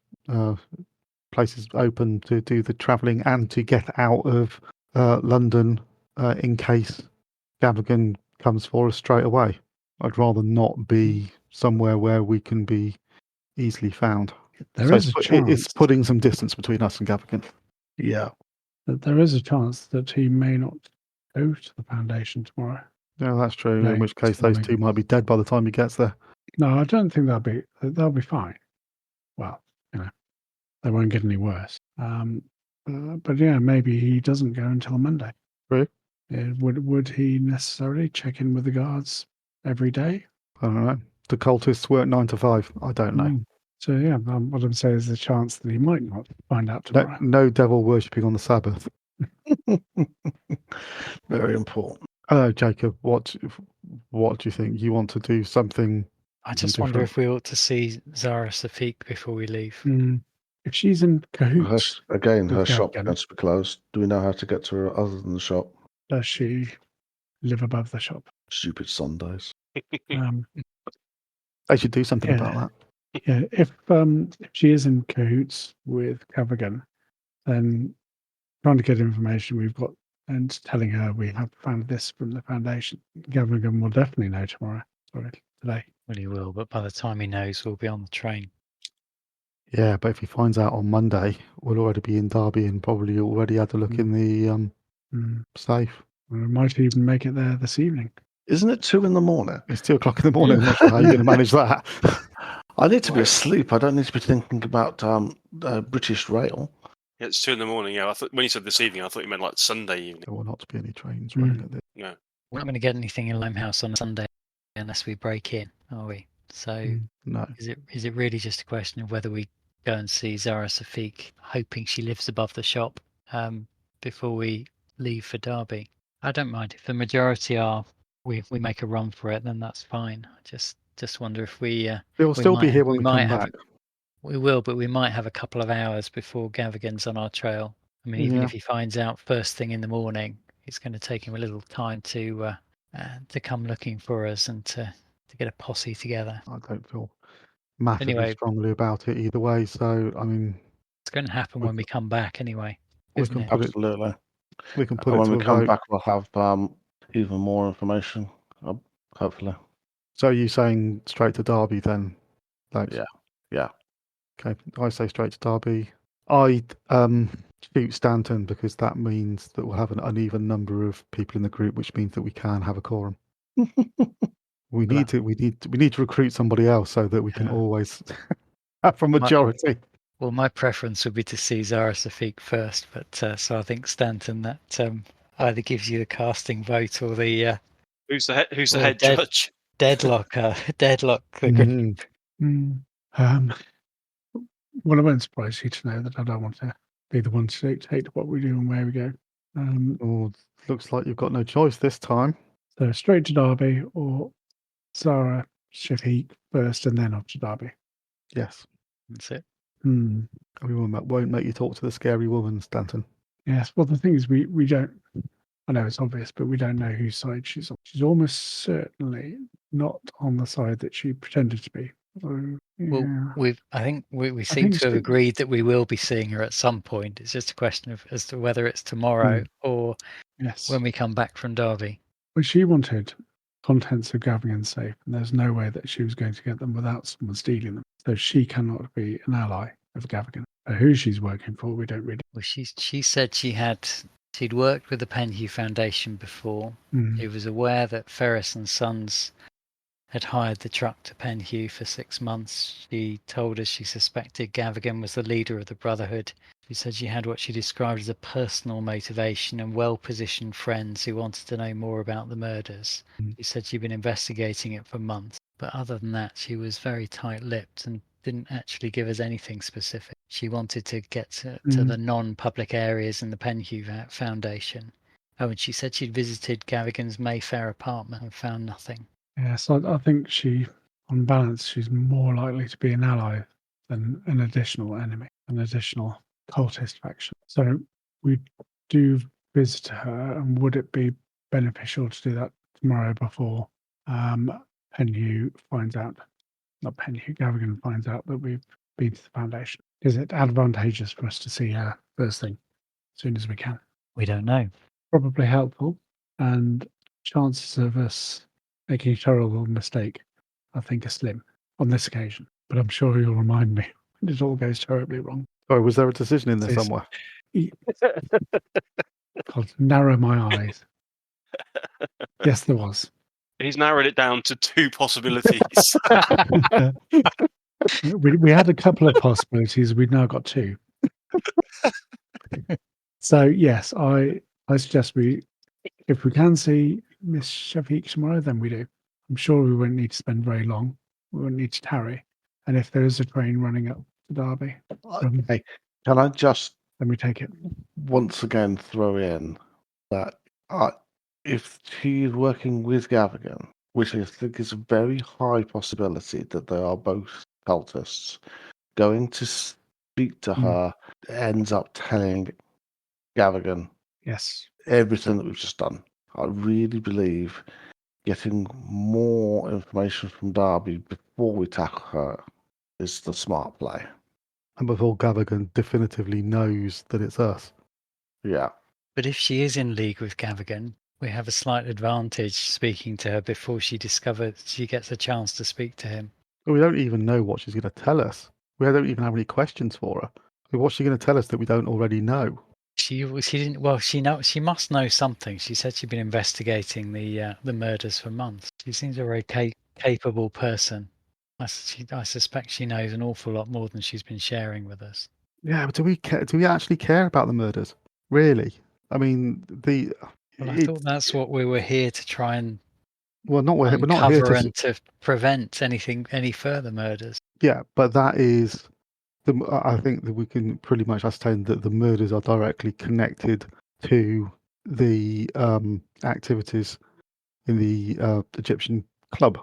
places open to do the travelling and to get out of London in case Gavigan comes for us straight away. I'd rather not be somewhere where we can be easily found. There is a chance. It's putting some distance between us and Gavigan. Yeah. There is a chance that he may not go to the Foundation tomorrow. Yeah, that's true. In which case, those 2 might be dead by the time he gets there. No, I don't think they'll be fine. Well, they won't get any worse. But yeah, maybe he doesn't go until Monday. True. Would he necessarily check in with the guards every day? I don't know. The cultists work 9 to 5. I don't know. So yeah, what I'm saying is the chance that he might not find out tomorrow. No devil worshipping on the Sabbath. Very important. Jacob, what do you think? You want to do something? I just wonder if we ought to see Zara Safik before we leave. If she's in cahoots, her shop has to be closed. Do we know how to get to her other than the shop? Does she live above the shop? Stupid Sundays. They should do something about that. Yeah, if she is in cahoots with Gavigan, then trying to get information we've got and telling her we have found this from the Foundation, Gavigan will definitely know tomorrow. Sorry, today. Well, he will, but by the time he knows, we'll be on the train. Yeah, but if he finds out on Monday, we'll already be in Derby and probably already had a look in the safe. We might even make it there this evening. Isn't it 2 a.m? It's 2 o'clock in the morning. I'm not sure how you're going to manage that. I need to be asleep. I don't need to be thinking about British Rail. Yeah, it's 2 a.m. Yeah, I thought when you said this evening, I thought you meant like Sunday evening. There will not be any trains running at this. No, we're not going to get anything in Limehouse on a Sunday unless we break in, are we? So no. Is it really just a question of whether we go and see Zara Safik, hoping she lives above the shop, before we leave for Derby? I don't mind if the majority are. We make a run for it, then that's fine. I just wonder if we. We'll still be here when we come back. We will, but we might have a couple of hours before Gavigan's on our trail. I mean, even if he finds out first thing in the morning, it's going to take him a little time to come looking for us and to get a posse together. I don't feel massively strongly about it either way. So, I mean, it's going to happen when we come back anyway. isn't it? Absolutely. We can put and it when to we a come vote. back, we'll have even more information, hopefully. So are you saying straight to Derby then? Thanks. Yeah. Okay, I say straight to Derby. I'd shoot Stanton because that means that we'll have an uneven number of people in the group, which means that we can have a quorum. We need to recruit somebody else so that we can always have a majority. My preference would be to see Zara Safik first, but so I think Stanton that either gives you the casting vote or the who's the head judge? Deadlock the group. Well, it won't surprise you to know that I don't want to be the one to dictate what we do and where we go. Looks like you've got no choice this time. So straight to Derby or Zara Shafiq first and then off to Derby. Yes. That's it. We won't make you talk to the scary woman, Stanton. Yes. Well, the thing is, we don't. I know it's obvious, but we don't know whose side she's on. She's almost certainly not on the side that she pretended to be. So, yeah. Well, I think we seem to have agreed that we will be seeing her at some point. It's just a question of as to whether it's tomorrow or when we come back from Derby. Well, she wanted contents of Gavigan's safe, and there's no way that she was going to get them without someone stealing them. So she cannot be an ally of Gavigan. Who she's working for, we don't really. Well, she said she'd worked with the Penhew Foundation before. He was aware that Ferris and Sons had hired the truck to Penhew for 6 months. She told us she suspected Gavigan was the leader of the Brotherhood. She said she had what she described as a personal motivation and well-positioned friends who wanted to know more about the murders. She said she'd been investigating it for months, but other than that, she was very tight-lipped and didn't actually give us anything specific. She wanted to get to the non-public areas in the Penhew Foundation. Oh, and she said she'd visited Gavigan's Mayfair apartment and found nothing. Yes, I think on balance, she's more likely to be an ally than an additional enemy, an additional cultist faction. So we do visit her, and would it be beneficial to do that tomorrow before Penhew finds out? Not Penhew, Gavigan finds out that we've been to the Foundation. Is it advantageous for us to see her first thing, as soon as we can? We don't know. Probably helpful, and chances of us making a terrible mistake, I think, are slim on this occasion. But I'm sure you'll remind me when it all goes terribly wrong. Oh, was there a decision in there somewhere? God, narrow my eyes. Yes, there was. He's narrowed it down to 2 possibilities. We had a couple of possibilities. We've now got 2. So yes, I suggest if we can see Miss Shafiq tomorrow, then we do. I'm sure we won't need to spend very long. We won't need to tarry. And if there is a train running up to Derby, hey, can I just then we take it. Once again throw in that if she's working with Gavigan, which I think is a very high possibility that they are both cultists, going to speak to her ends up telling Gavigan everything that we've just done. I really believe getting more information from Derby before we tackle her is the smart play. And before Gavigan definitively knows that it's us. Yeah. But if she is in league with Gavigan, we have a slight advantage speaking to her before she gets a chance to speak to him. But we don't even know what she's going to tell us. We don't even have any questions for her. What's she going to tell us that we don't already know? She didn't. Well, she must know something. She said she'd been investigating the murders for months. She seems a very capable person. I suspect she knows an awful lot more than she's been sharing with us. Yeah, but do we actually care about the murders? Really? I mean, I thought that's what we were here to try and we're not here to prevent any further murders. Yeah, but that is I think that we can pretty much ascertain that the murders are directly connected to the activities in the Egyptian club.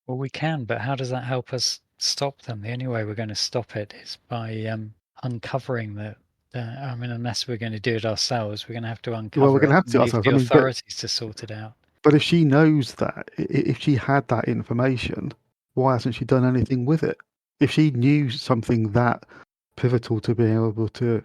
Well, we can, but how does that help us stop them? The only way we're going to stop it is by uncovering unless we're going to do it ourselves, we're going to have to uncover. Well, we're going to have to do it ourselves. The authorities to sort it out. But if she knows that, if she had that information, why hasn't she done anything with it? If she knew something that pivotal to being able to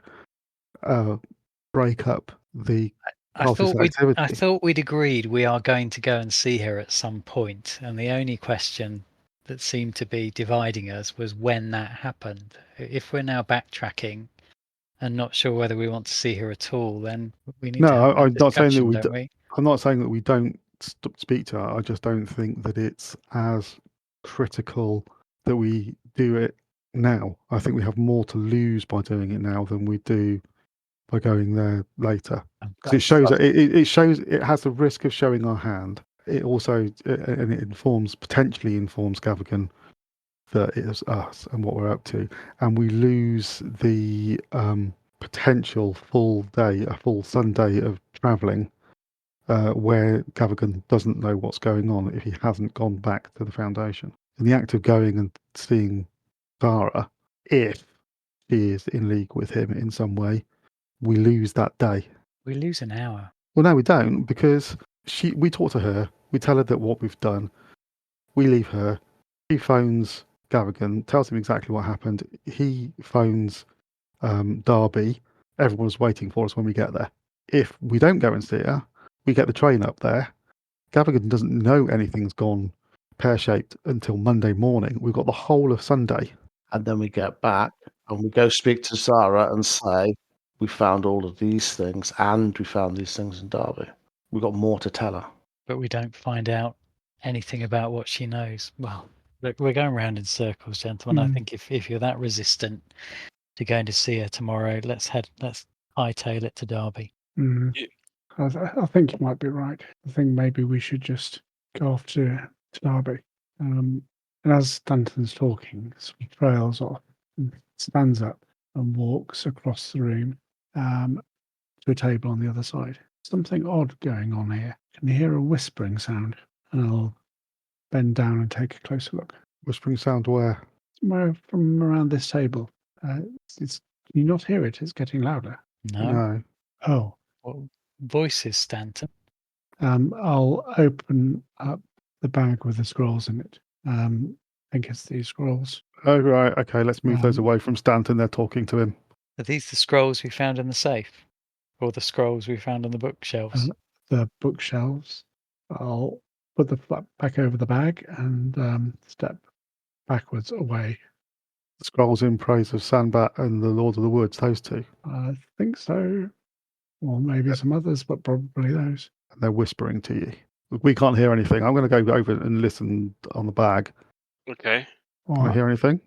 break up the I thought we'd agreed we are going to go and see her at some point, and the only question that seemed to be dividing us was when that happened. If we're now backtracking and not sure whether we want to see her at all, then we need to have I'm not saying that we don't we? I'm not saying that we don't speak to her. I just don't think that it's as critical that we do it now. I think we have more to lose by doing it now than we do by going there later. Because it shows it has the risk of showing our hand. It also and it potentially informs Gavigan that it is us and what we're up to, and we lose the potential a full Sunday of travelling where Gavigan doesn't know what's going on if he hasn't gone back to the Foundation. In the act of going and seeing Zara, if she is in league with him in some way, we lose that day. We lose an hour. Well, no, we don't, because we talk to her, we tell her that what we've done, we leave her, she phones Gavigan, tells him exactly what happened, he phones Derby, everyone's waiting for us when we get there. If we don't go and see her, we get the train up there, Gavigan doesn't know anything's gone pear-shaped until Monday morning. We've got the whole of Sunday. And then we get back and we go speak to Zara and say, we found all of these things and we found these things in Derby. We've got more to tell her. But we don't find out anything about what she knows. Well, look, we're going round in circles, gentlemen. I think if you're that resistant to going to see her tomorrow, let's hightail it to Derby. I think you might be right. I think maybe we should just go off to Derby. And as Stanton's talking, sort of trails off and stands up and walks across the room to a table on the other side. Something odd going on here. Can you hear a whispering sound? And I'll bend down and take a closer look. Whispering sound where? Somewhere from around this table. Can you not hear it? It's getting louder. No. Oh. What voices, Stanton? I'll open up the bag with the scrolls in it. I think it's these scrolls. Oh, right. Okay, let's move those away from Stanton. They're talking to him. Are these the scrolls we found in the safe? Or the scrolls we found on the bookshelves? The bookshelves. I'll put the flap back over the bag and step backwards away. The scrolls in praise of Sanbat and the Lord of the Woods, those two? I think so. Or maybe some others, but probably those. And they're whispering to you. We can't hear anything. I'm going to go over and listen on the bag. Okay. Can I hear anything?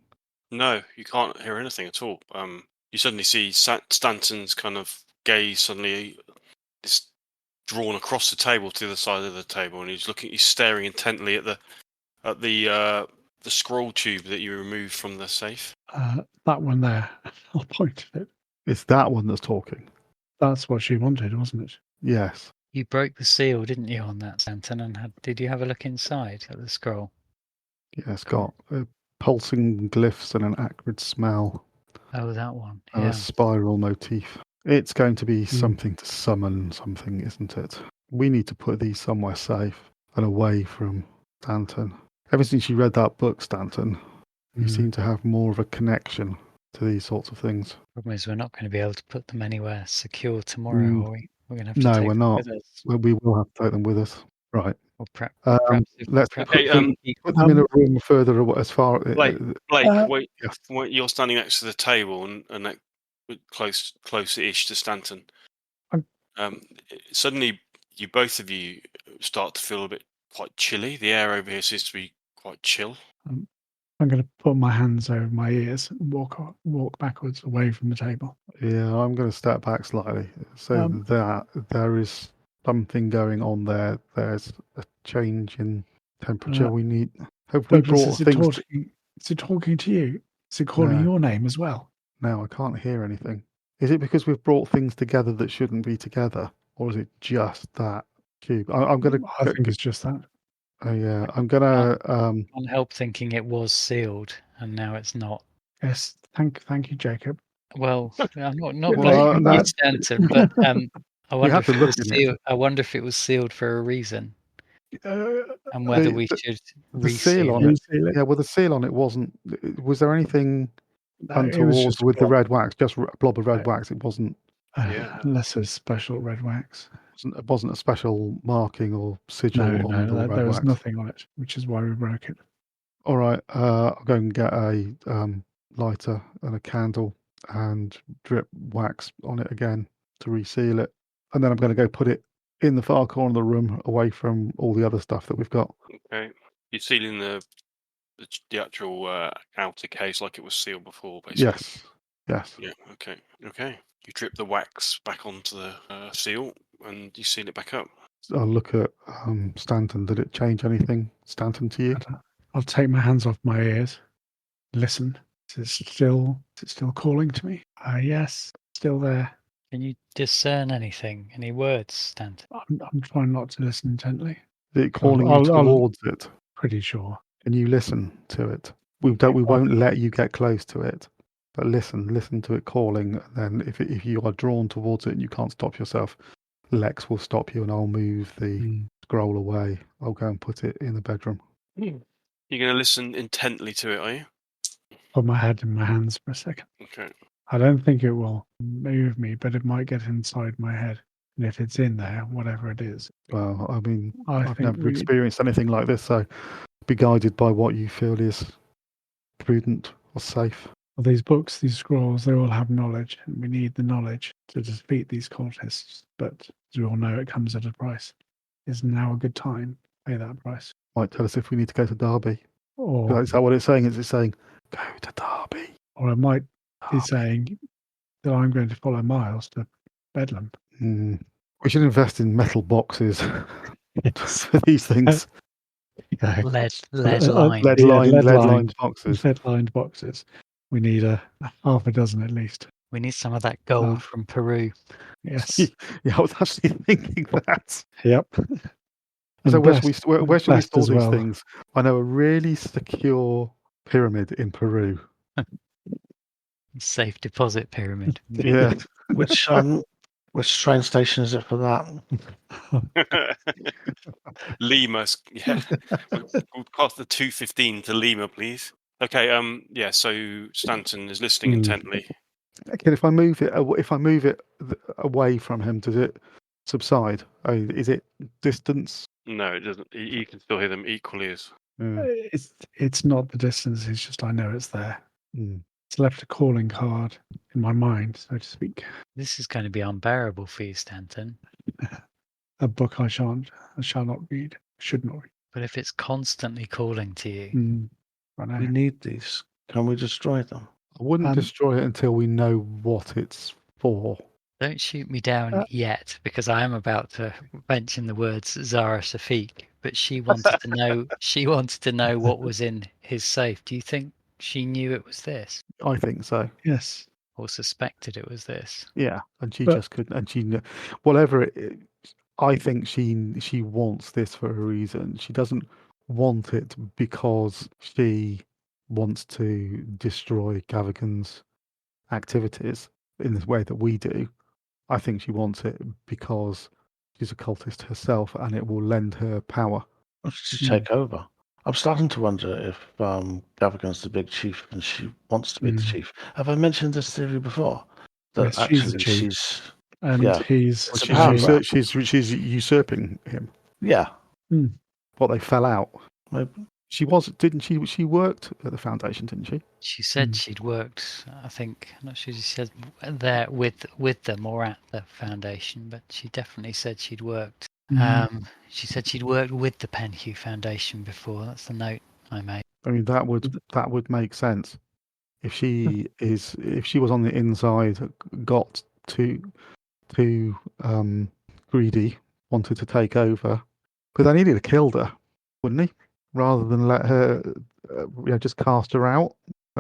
No, you can't hear anything at all. You suddenly see Stanton's kind of gaze suddenly is drawn across the table to the other side of the table, and he's staring intently at the scroll tube that you removed from the safe. That one there. I'll point at it. It's that one that's talking. That's what she wanted, wasn't it? Yes. You broke the seal, didn't you, on that, Stanton? And did you have a look inside at the scroll? Yeah, it's got pulsing glyphs and an acrid smell. Oh, that one. And a spiral motif. It's going to be something to summon something, isn't it? We need to put these somewhere safe and away from Stanton. Ever since you read that book, Stanton, you seem to have more of a connection to these sorts of things. Problem is, we're not going to be able to put them anywhere secure tomorrow, are we? We're going to have to take we're them not. with us. We will have to take them with us. Right. Or let's put them in a room further away, as far. Blake, wait. Yes. You're standing next to the table and that close-ish to Stanton. Suddenly, both of you start to feel a bit quite chilly. The air over here seems to be quite chill. I'm going to put my hands over my ears and walk backwards away from the table. Yeah, I'm going to step back slightly. So that there is something going on there. There's a change in temperature. We need. Have we brought things? Is it talking to you? Is it calling your name as well? No, I can't hear anything. Is it because we've brought things together that shouldn't be together, or is it just that cube? I think it's just that. Oh yeah, I'm gonna. Can't help thinking it was sealed, and now it's not. Yes, thank you, Jacob. Well, I'm not blaming you, Stanton, but I wonder if it was sealed for a reason, and whether we should reseal on it. Yeah, well, the seal on it wasn't. Was there anything untoward with the red wax? Just a blob of red wax. It wasn't. Unless there's special red wax. It wasn't a special marking or sigil on the red there was wax. nothing on it, which is why we broke it. All right, I'll go and get a lighter and a candle and drip wax on it again to reseal it. And then I'm going to go put it in the far corner of the room away from all the other stuff that we've got. Okay. You're sealing the actual outer case like it was sealed before, basically? Yes. Yeah, okay. You drip the wax back onto the seal and you seal it back up. I'll look at Stanton. Did it change anything, Stanton, to you? I'll take my hands off my ears. Listen. Is it still calling to me? Yes, still there. Can you discern anything? Any words, Stanton? I'm trying not to listen intently. Is it calling you towards it? Pretty sure. Can you listen to it? We won't let you get close to it, but listen to it calling. And then if you are drawn towards it and you can't stop yourself, Lex will stop you, and I'll move the scroll away. I'll go and put it in the bedroom. You're going to listen intently to it, are you? Put my head in my hands for a second. Okay. I don't think it will move me, but it might get inside my head. And if it's in there, whatever it is. Well, I mean, I've never we experienced anything like this, so be guided by what you feel is prudent or safe. Well, these books, these scrolls, they all have knowledge, and we need the knowledge to defeat these cultists. But as we all know, it comes at a price. Is now a good time to pay that price? Might tell us if we need to go to Derby. Or is that what it's saying? Is it saying, go to Derby? Or it might be saying that I'm going to follow Miles to Bedlam. We should invest in metal boxes for these things. Lead-lined boxes. Lead-lined boxes. We need a half a dozen at least. We need some of that gold from Peru. Yes. Yeah, I was actually thinking that. Yep. So where should we store these things? I know a really secure pyramid in Peru. Safe deposit pyramid. Yeah. Which train station is it for that? Lima. Yeah. We'll cost the 2:15 to Lima, please. Okay. Yeah. So Stanton is listening intently. Okay. If I move it away from him, does it subside? Is it distance? No, it doesn't. You can still hear them equally as. It's not the distance. It's just I know it's there. Mm. It's left a calling card in my mind, so to speak. This is going to be unbearable for you, Stanton. A book I shall not read, should not read. But if it's constantly calling to you, we need these. Can we destroy them? I wouldn't destroy it until we know what it's for. Don't shoot me down yet, because I am about to mention the words Zara Safik. But she wanted to know. She wanted to know what was in his safe. Do you think she knew it was this? I think so. Yes. Or suspected it was this? Yeah, and she just couldn't. And she, whatever it, I think she wants this for a reason. She doesn't want it because she wants to destroy Gavigan's activities in this way that we do. I think she wants it because she's a cultist herself, and it will lend her power. To take over. I'm starting to wonder if Gavigan's the big chief and she wants to be the chief. Have I mentioned this theory before? That yes, actually she's she's usurping him. Yeah. What, they fell out? Maybe. She worked at the foundation, didn't she? She said she'd worked, I think, I'm not sure she said there with them or at the foundation, but she definitely said she'd worked. She said she'd worked with the Penhew Foundation before. That's the note I made. I mean, that would make sense. If she was on the inside, got too greedy, wanted to take over, but then he needed to kill her, wouldn't he? Rather than let her, just cast her out.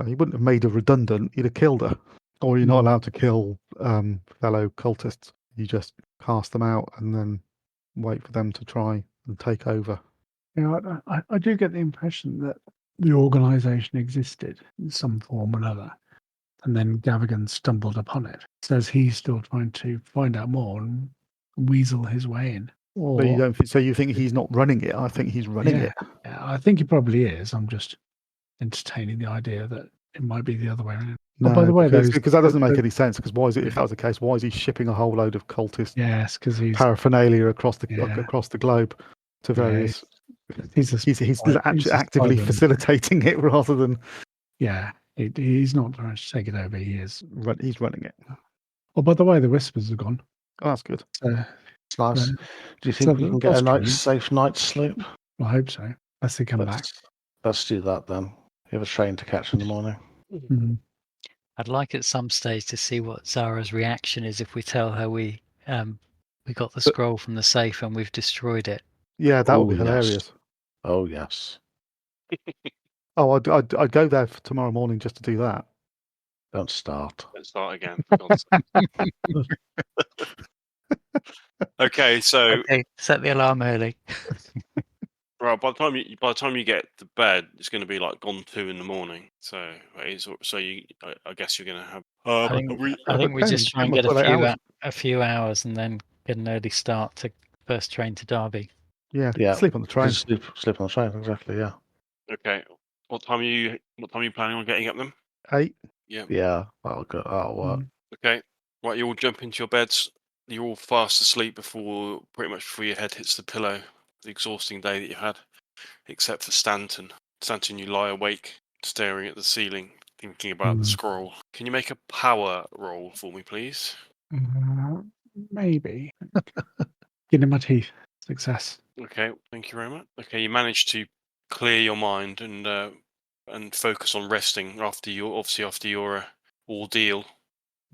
He wouldn't have made her redundant. He'd have killed her. Or you're not allowed to kill fellow cultists. You just cast them out and then wait for them to try and take over. Yeah, I do get the impression that the organisation existed in some form or another, and then Gavigan stumbled upon it. Says he's still trying to find out more and weasel his way in. But you don't. So you think he's not running it? I think he's running it. Yeah, I think he probably is. I'm just entertaining the idea that it might be the other way around. No, by the way, because that doesn't make any sense. Because why is it? If that was the case, why is he shipping a whole load of cultist because he's paraphernalia across the globe to various? He's actually actively facilitating it rather than. Yeah, he's not trying to take it over. He's running it. Oh, by the way, the whispers have gone. Oh, that's good. It's nice. Do you think we can get a safe night's sleep? I hope so. Unless they come back. Let's do that then. You have a train to catch in the morning. Mm-hmm. I'd like at some stage to see what Zara's reaction is if we tell her we got the scroll from the safe and we've destroyed it. Yeah, that would be hilarious. Oh yes. Oh, I'd go there for tomorrow morning just to do that. Don't start. Don't start again. Okay, so set the alarm early. Right, by the time you get to bed, it's going to be like gone 2 in the morning. So I guess you're going to have. I think we just try and get a few hours and then get an early start to first train to Derby. Yeah. Sleep on the train. Sleep on the train, exactly. Yeah. Okay. What time are you planning on getting up then? 8. Yeah. Yeah. That'll work. Okay. Right, you all jump into your beds. You're all fast asleep pretty much before your head hits the pillow. The exhausting day that you had, except for Stanton. Stanton, you lie awake, staring at the ceiling, thinking about the scroll. Can you make a power roll for me, please? Maybe. Get in my teeth. Success. Okay, thank you very much. Okay, you managed to clear your mind and focus on resting after your ordeal.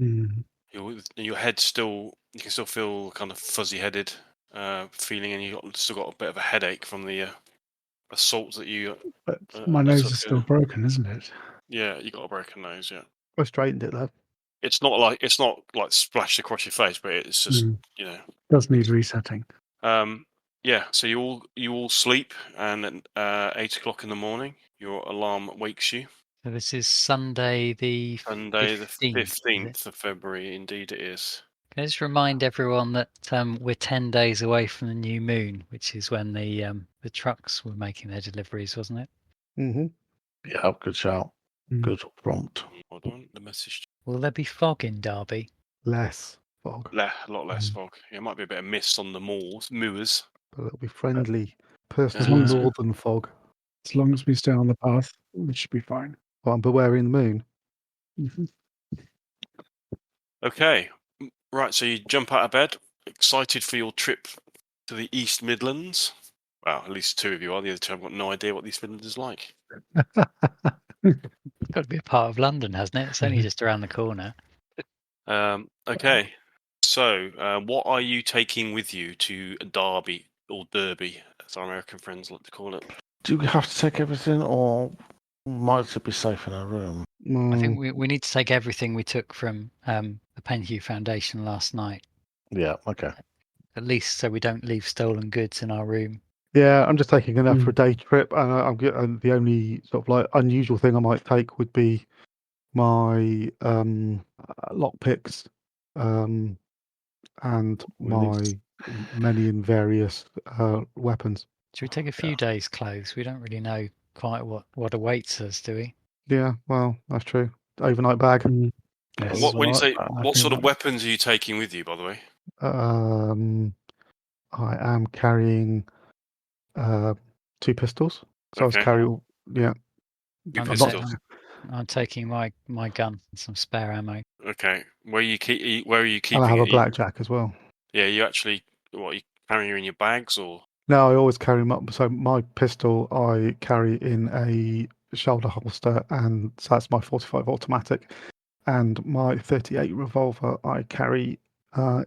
Your head you can still feel kind of fuzzy-headed feeling, and you still got a bit of a headache from the assault that you. But my nose is still broken, isn't it? Yeah, you got a broken nose. Yeah. I straightened it though. It's not like splashed across your face, but it's just does need resetting. Yeah. So you all sleep, and at 8 o'clock in the morning, your alarm wakes you. So this is Sunday the 15th of February. Indeed, it is. Can I just remind everyone that we're 10 days away from the new moon, which is when the trucks were making their deliveries, wasn't it? Mm-hmm. Yeah, good shout. Good prompt. Hold on, the message. Will there be fog in Derby? Less fog. A lot less fog. Yeah, it might be a bit of mist on the moors. But it'll be friendly, personal northern fog. As long as we stay on the path, we should be fine. Well, but we're in the moon. Mm-hmm. Okay. Right, so you jump out of bed, excited for your trip to the East Midlands. Well, at least 2 of you are. The other 2 have got no idea what the East Midlands is like. It's got to be a part of London, hasn't it? It's only just around the corner. Okay. So, what are you taking with you to Derby, or Derby, as our American friends like to call it? Do we have to take everything, or might it be safe in our room? I think we need to take everything we took from the Penhew Foundation last night. Yeah, okay. At least so we don't leave stolen goods in our room. Yeah, I'm just taking enough for a day trip, and the only sort of like unusual thing I might take would be my lockpicks, and my many and various weapons. Should we take a few days' clothes? We don't really know quite what awaits us, do we? Yeah, well, that's true. Overnight bag. Yes. What sort of weapons are you taking with you, by the way? I am carrying 2 pistols. So I was carrying, yeah. 2 pistols. I'm taking my gun and some spare ammo. Okay, where are you keeping? And I have a blackjack as well. Yeah, you actually you carrying in your bags or? No, I always carry them up. So my pistol I carry in a shoulder holster, and so that's my 45 automatic, and my 38 revolver I carry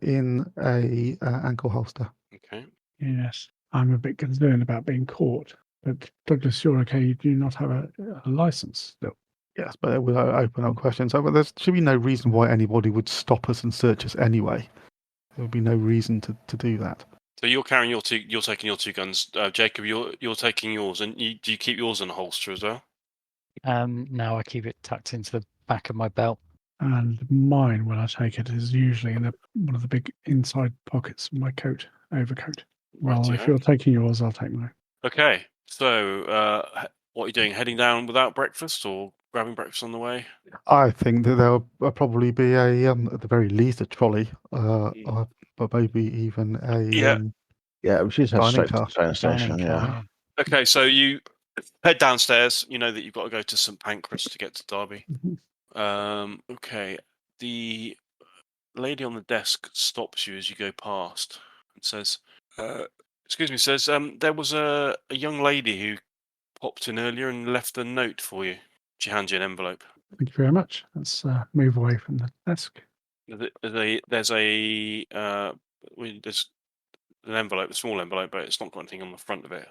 in a ankle holster. Okay. Yes, I'm a bit concerned about being caught, but Douglas, you're okay. You do not have a license still. Yes, but it will open up questions. So, but there should be no reason why anybody would stop us and search us anyway. There would be no reason to do that. So you're carrying you're taking your 2 guns, Jacob. You're taking yours, and do you keep yours in a holster as well? No, I keep it tucked into the back of my belt. And mine, when I take it, is usually in one of the big inside pockets of my overcoat. Well, if you're taking yours, I'll take mine. Okay. So, what are you doing? Heading down without breakfast, or grabbing breakfast on the way? I think that there will probably be at the very least, a trolley, but maybe even a yeah, we should head dining straight to car. the train station. Dining Yeah. car, yeah. Okay, so you head downstairs. You know that you've got to go to St Pancras to get to Derby. Okay, the lady on the desk stops you as you go past and says, "Excuse me," says, "there was a young lady who popped in earlier and left a note for you." She hands you an envelope. Thank you very much. Let's move away from the desk. There's an envelope, a small envelope, but it's not got anything on the front of it.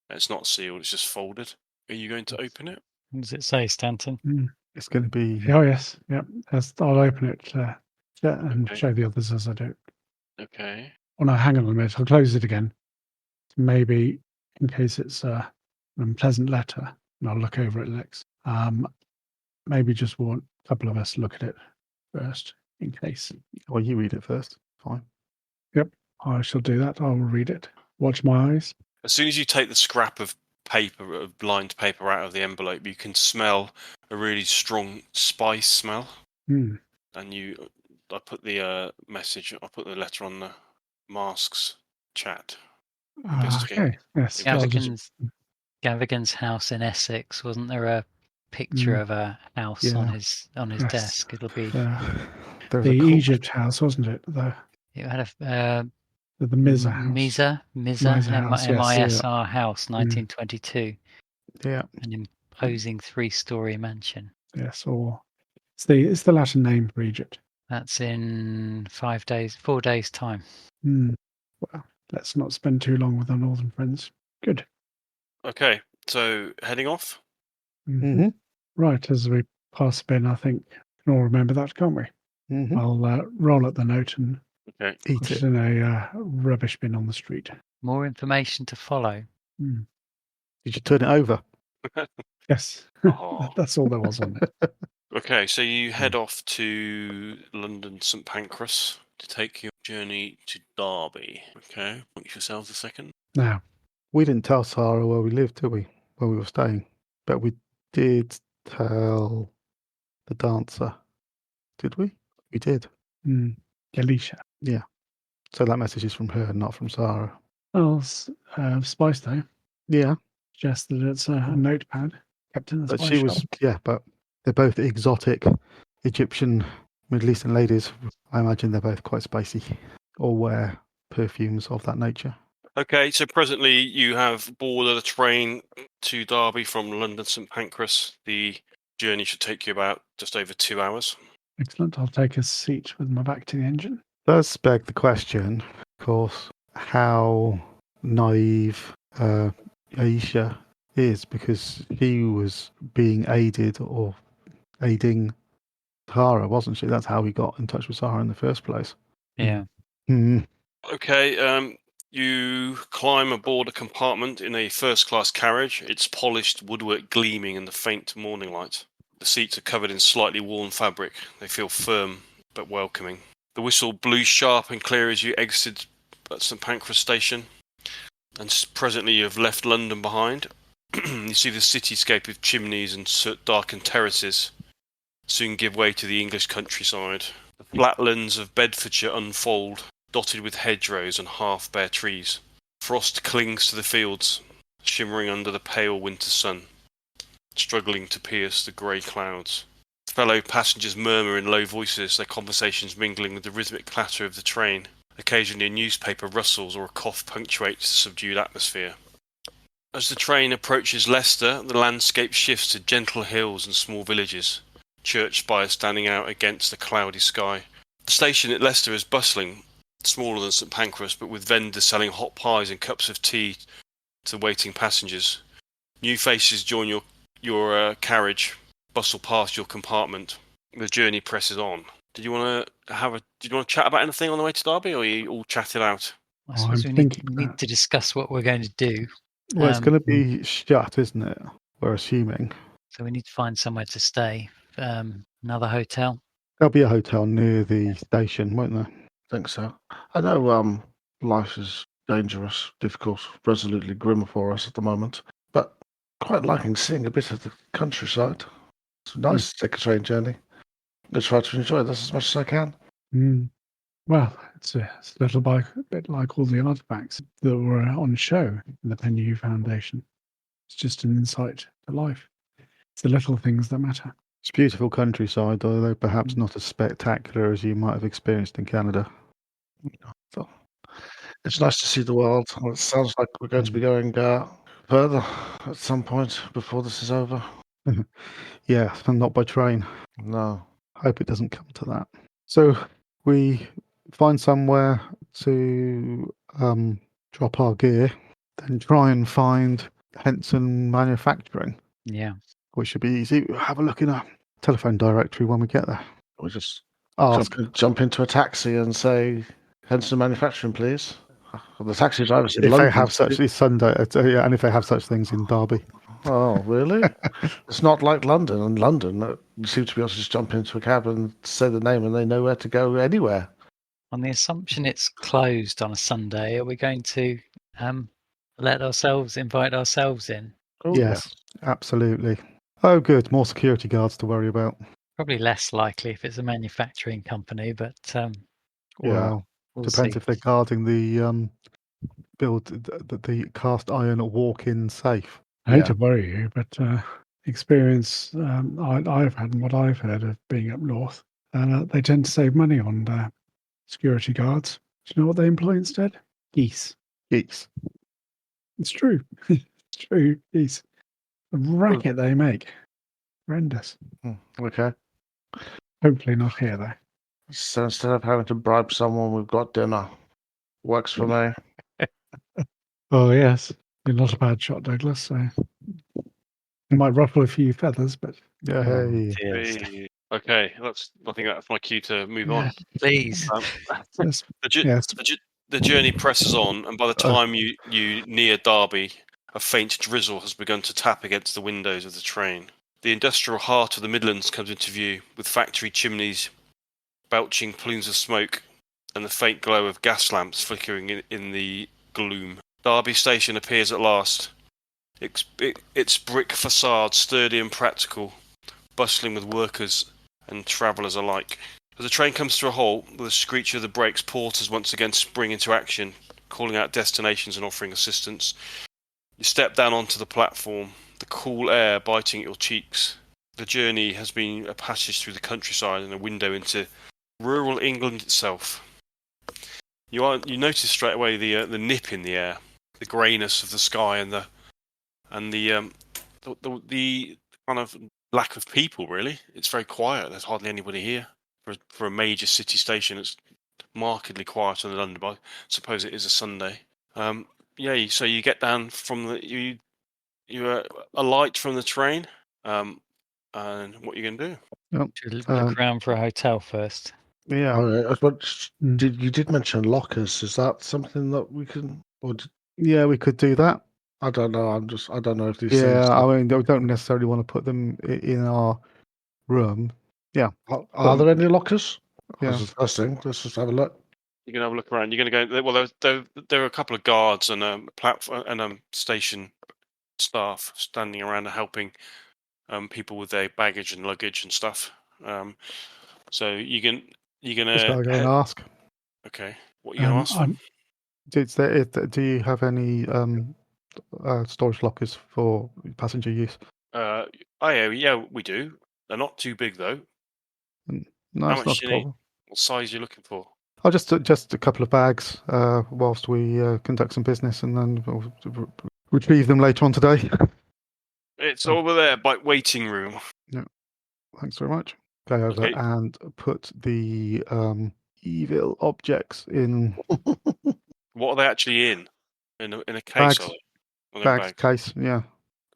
It's not sealed, it's just folded. Are you going to open it? What does it say, Stanton? It's going to be. Oh, yes. Yep. I'll open it and show the others as I do. Okay. Oh, no, hang on a minute. I'll close it again. Maybe in case it's an unpleasant letter, and I'll look over it next. Maybe just want a couple of us look at it first in case. Well, you read it first. Fine. Yep, I shall do that. I'll read it. Watch my eyes. As soon as you take the scrap of paper, of lined paper out of the envelope, you can smell a really strong spice smell. And I put the message, I put the letter on the Masks chat. Okay, yes. Gavigan's house in Essex, wasn't there a picture of a house on his desk? It'll be the Egypt house, wasn't it? It had the Miser house. MISR house, 1922. Yeah, an imposing 3-story mansion. Yes, or it's the Latin name for Egypt. That's in 4 days' time. Well, let's not spend too long with our northern friends. Good. Okay, so heading off? Right, as we pass the bin, I think we can all remember that, can't we? I'll roll up the note and put it in a rubbish bin on the street. More information to follow. Did you turn it over? Yes, that's all there was on it. Okay, so you head off to London St Pancras to take your journey to Derby. Okay, want yourselves a second. Now, we didn't tell Sarah where we lived, did we? Where we were staying, but we did tell the dancer. Did we? We did. Alicia. Yeah. So that message is from her, not from Sarah. Oh, Spice though. Yeah. Just that it's a notepad kept in the But spice she was, shop. yeah, but they're both exotic Egyptian, Middle Eastern ladies. I imagine they're both quite spicy or wear perfumes of that nature. Okay, so presently you have boarded a train to Derby from London St Pancras. The journey should take you about just over 2 hours. Excellent. I'll take a seat with my back to the engine. Does beg the question, of course, how naive Aisha is, because she was being aided or aiding Sarah, wasn't she? That's how we got in touch with Sarah in the first place. Yeah. Okay, you climb aboard a compartment in a first-class carriage, its polished woodwork gleaming in the faint morning light. The seats are covered in slightly worn fabric. They feel firm but welcoming. The whistle blew sharp and clear as you exited at St Pancras station. And presently you have left London behind. You see the cityscape with chimneys and darkened terraces soon give way to the English countryside. The flatlands of Bedfordshire unfold, dotted with hedgerows and half-bare trees. Frost clings to the fields, shimmering under the pale winter sun, struggling to pierce the grey clouds. Fellow passengers murmur in low voices, their conversations mingling with the rhythmic clatter of the train. Occasionally a newspaper rustles or a cough punctuates the subdued atmosphere. As the train approaches Leicester, the landscape shifts to gentle hills and small villages, church spires standing out against the cloudy sky. The station at Leicester is bustling, smaller than St Pancras, but with vendors selling hot pies and cups of tea to waiting passengers. New faces join your carriage, bustle past your compartment. The journey presses on. Did you want to chat about anything on the way to Derby, or are you all chatted out? I suppose we need to discuss what we're going to do. Well, it's going to be shut, isn't it? We're assuming. So we need to find somewhere to stay. Another hotel. There'll be a hotel near the station, won't there? I think so. I know life is dangerous, difficult, resolutely grim for us at the moment, but quite liking seeing a bit of the countryside. It's nice to take a train journey. I try to enjoy this as much as I can. Well, it's a little bit like all the artifacts that were on show in the Penhew Foundation. It's just an insight to life. It's the little things that matter. It's beautiful countryside, although perhaps not as spectacular as you might have experienced in Canada. So, it's nice to see the world. It sounds like we're going to be going further at some point before this is over. Yeah, and not by train. No. Hope it doesn't come to that. So we find somewhere to drop our gear, then try and find Henson Manufacturing. Yeah. Which should be easy. Have a look in a telephone directory when we get there. We just Ask. jump into a taxi and say, Henson Manufacturing, please. The taxi drivers in If London. they have such, it's Sunday, yeah, and if they have such things in Derby. Oh, really? It's not like London. In London, you seem to be able to just jump into a cab and say the name and they know where to go anywhere. On the assumption it's closed on a Sunday, are we going to invite ourselves in? Oh, Yes, absolutely. Oh, good. More security guards to worry about. Probably less likely if it's a manufacturing company, but Well, we'll depends see. if they're guarding the the cast iron walk-in safe. I hate to worry you, but experience I've had and what I've heard of being up north, they tend to save money on security guards. Do you know what they employ instead? Geese. Geese. It's true. It's true. Geese. The racket they make. Horrendous. Okay. Hopefully not here, though. So instead of having to bribe someone, we've got dinner. Works for me. Oh, yes. You're not a bad shot, Douglas, so it might ruffle a few feathers, but... Yeah, hey. Hey. Okay, I think that's my cue to move on. Please. The journey presses on, and by the time you near Derby, a faint drizzle has begun to tap against the windows of the train. The industrial heart of the Midlands comes into view, with factory chimneys belching plumes of smoke and the faint glow of gas lamps flickering in the gloom. Derby Station appears at last, its brick facade sturdy and practical, bustling with workers and travellers alike. As the train comes to a halt, with a screech of the brakes, porters once again spring into action, calling out destinations and offering assistance. You step down onto the platform, the cool air biting at your cheeks. The journey has been a passage through the countryside and a window into rural England itself. You notice straight away the nip in the air, the greyness of the sky, and the kind of lack of people. Really, it's very quiet. There's hardly anybody here for a major city station. It's markedly quieter than London, but I suppose it is a Sunday. So you get down from you alight from the train, and what are you going to do? Should look around for a hotel first. Yeah. You did mention lockers. Is that something that we can? Yeah, we could do that. I don't know. I don't know if these things. Yeah, I mean, we don't necessarily want to put them in our room. Yeah. Are there any lockers? Yeah. That's the first thing. Let's just have a look. You're going to have a look around. You're going to go. Well, there are a couple of guards and platform and station staff standing around and helping people with their baggage and luggage and stuff. So you're gonna Just gotta go and ask. Okay, what are you gonna ask for? Do you have any storage lockers for passenger use? Yeah, we do. They're not too big though. No, How it's much not do a you need? problem. What size are you looking for? Oh, just a couple of bags whilst we conduct some business, and then we'll retrieve them later on today. It's over there by waiting room. Yeah, thanks very much. Go over and put the evil objects in. What are they actually in? In a case? Bags, case, yeah.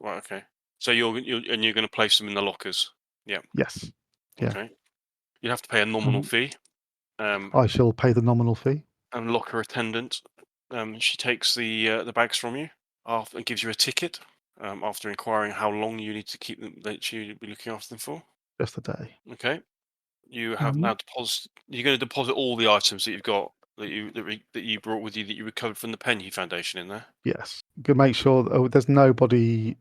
Right, okay. So you're going to place them in the lockers? Yeah. Yes. Yeah. Okay. You have to pay a nominal fee. I shall pay the nominal fee. And locker attendant, she takes the bags from you and gives you a ticket after inquiring how long you need to keep them, that you be looking after them for. Just a day. Okay. You have now deposit. You're going to deposit all the items that you've got that you brought with you that you recovered from the Penhew Foundation in there. Yes. You can make sure that there's nobody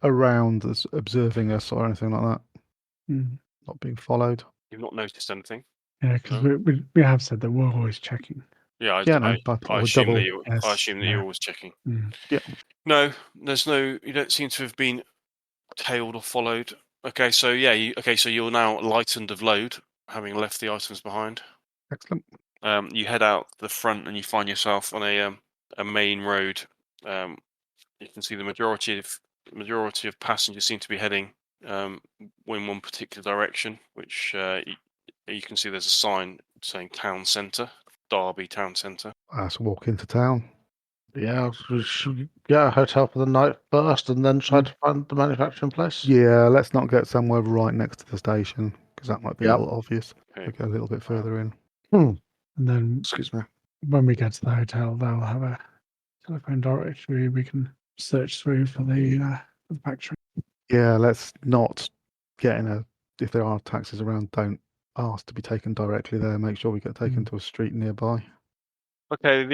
around us, observing us or anything like that. Not being followed. You've not noticed anything? Yeah, because we have said that we're always checking. Yeah, I assume that you're always checking. Yeah. No, you don't seem to have been tailed or followed. Okay, so you're now lightened of load, having left the items behind. Excellent. You head out the front and you find yourself on a main road. You can see the majority of passengers seem to be heading in one particular direction, which you can see there's a sign saying Town Centre, Derby Town Centre. Let's walk into town. Yeah, we should get a hotel for the night first and then try to find the manufacturing place. Yeah, let's not get somewhere right next to the station, because that might be a little obvious. Okay. We go a little bit further in. And then, Excuse me. when we get to the hotel, they'll have a telephone directory we can search through for the factory. Yeah, let's not get in if there are taxis around, don't ask to be taken directly there. Make sure we get taken to a street nearby. Okay,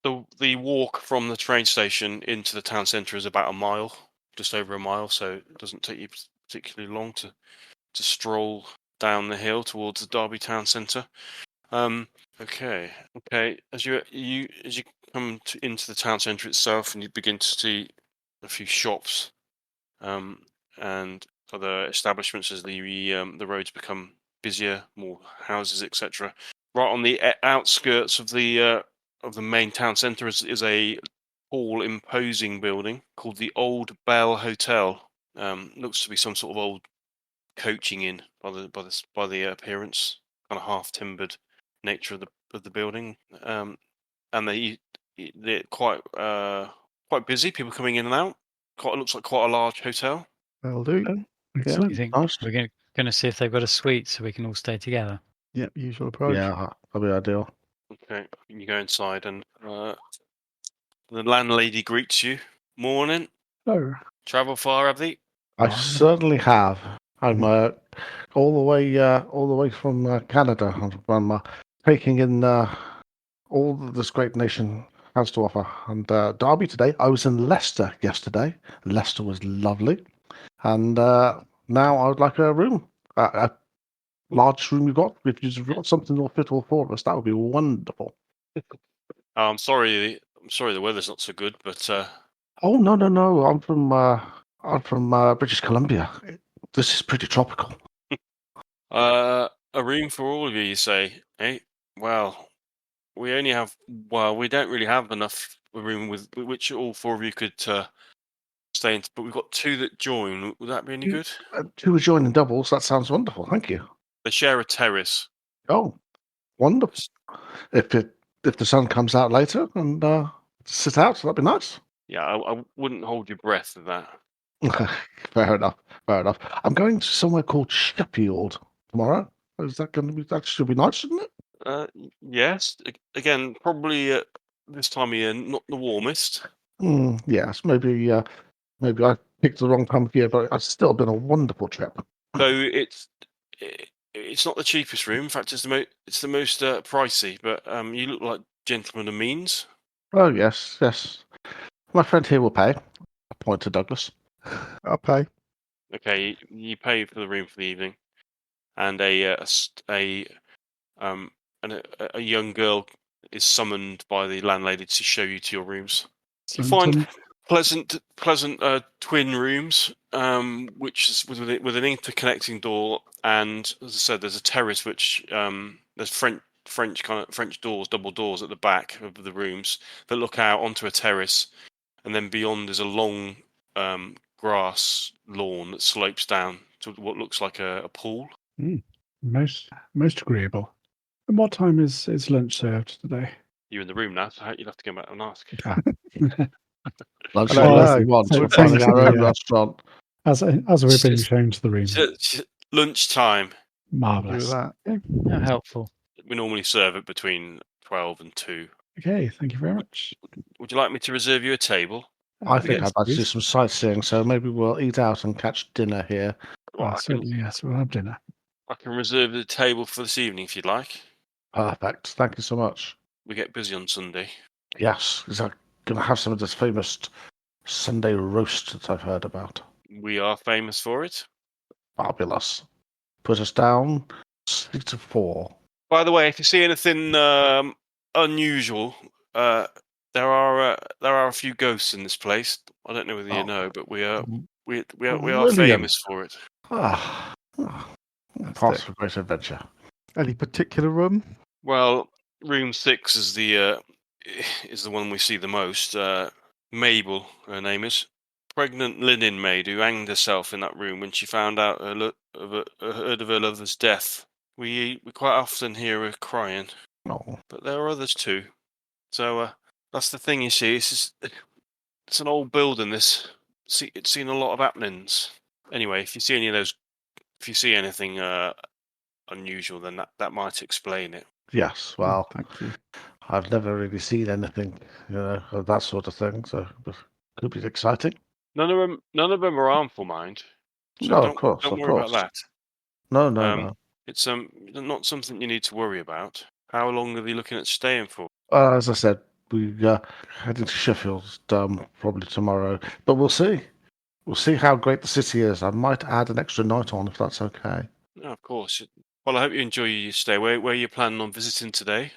the walk from the train station into the town centre is about a mile, just over a mile, so it doesn't take you particularly long to stroll down the hill towards the Derby town centre. Okay. As you come into the town centre itself, and you begin to see a few shops, and other establishments as the roads become busier, more houses, etc. Right on the outskirts of the main town centre is a tall, imposing building called the Old Bell Hotel. Looks to be some sort of old coaching inn by the appearance, kind of half timbered nature of the building. And they're quite busy. People coming in and out. Looks like quite a large hotel. That'll do. Excellent. You think nice. we're going to see if they've got a suite so we can all stay together? Yep, usual approach. Yeah, that'd be ideal. Okay, you go inside and the landlady greets you. Morning. Oh, Travel far, have they? I certainly have. I'm all the way from Canada. I'm taking in all that this great nation has to offer. And Derby today. I was in Leicester yesterday. Leicester was lovely. And now I would like a room. A large room you've got. If you've got something more fit for all of us, that would be wonderful. I'm sorry the weather's not so good, but Oh no! I'm from British Columbia. This is pretty tropical. a room for all of you say, eh? Well, we don't really have enough room with which all four of you could stay in, but we've got two that join. Would that be any good? Two adjoining doubles. That sounds wonderful. Thank you. They share a terrace. Oh, wonderful. If the sun comes out later and sit out, that'd be nice. Yeah, I wouldn't hold your breath with that. Fair enough. I'm going to somewhere called Sheffield tomorrow. Is that going to be? That should be nice, shouldn't it? Yes. Again, probably this time of year, not the warmest. Yes, maybe I picked the wrong time of year, but it's still been a wonderful trip. So it's not the cheapest room. In fact, it's the most pricey. But you look like gentlemen of means. Oh yes. My friend here will pay. I point to Douglas. I'll pay. Okay, you pay for the room for the evening, and a young girl is summoned by the landlady to show you to your rooms. You find pleasant twin rooms, which is with an interconnecting door, and as I said, there's a terrace which there's French doors, double doors at the back of the rooms that look out onto a terrace, and then beyond is a long grass lawn that slopes down to what looks like a pool. Most agreeable. And what time is lunch served today? You're in the room now, so you'll have to go back and ask. Lunch We're finding our own restaurant. As we're being shown to the room. Lunchtime. Marvellous. How helpful. We normally serve it between 12 and 2. Okay, thank you very much. Would you like me to reserve you a table? I think I'd like to do some sightseeing, so maybe we'll eat out and catch dinner here. Certainly, yes, we'll have dinner. I can reserve the table for this evening if you'd like. Perfect. Thank you so much. We get busy on Sunday. Yes, because I'm going to have some of this famous Sunday roast that I've heard about. We are famous for it. Fabulous. Put us down 6 to 4. By the way, if you see anything unusual, there are a few ghosts in this place. I don't know whether you know, but we are Brilliant. famous for it. Part of a great adventure. Any particular room? Well, room 6 is the one we see the most. Mabel, her name is, pregnant linen maid who hanged herself in that room when she found out heard of her lover's death. We quite often hear her crying, but there are others too. So that's the thing, you see. It's an old building. It's seen a lot of happenings. Anyway, if you see anything unusual, then that might explain it. Yes, well, thank you. I've never really seen anything, of that sort of thing, so it could be exciting. None of them are harmful, mind. So No, of course, don't worry about that. No. It's not something you need to worry about. How long are they looking at staying for? As I said, we heading to Sheffield probably tomorrow, but we'll see. We'll see how great the city is. I might add an extra night on if that's okay. No, of course. Well, I hope you enjoy your stay. Where are you planning on visiting today?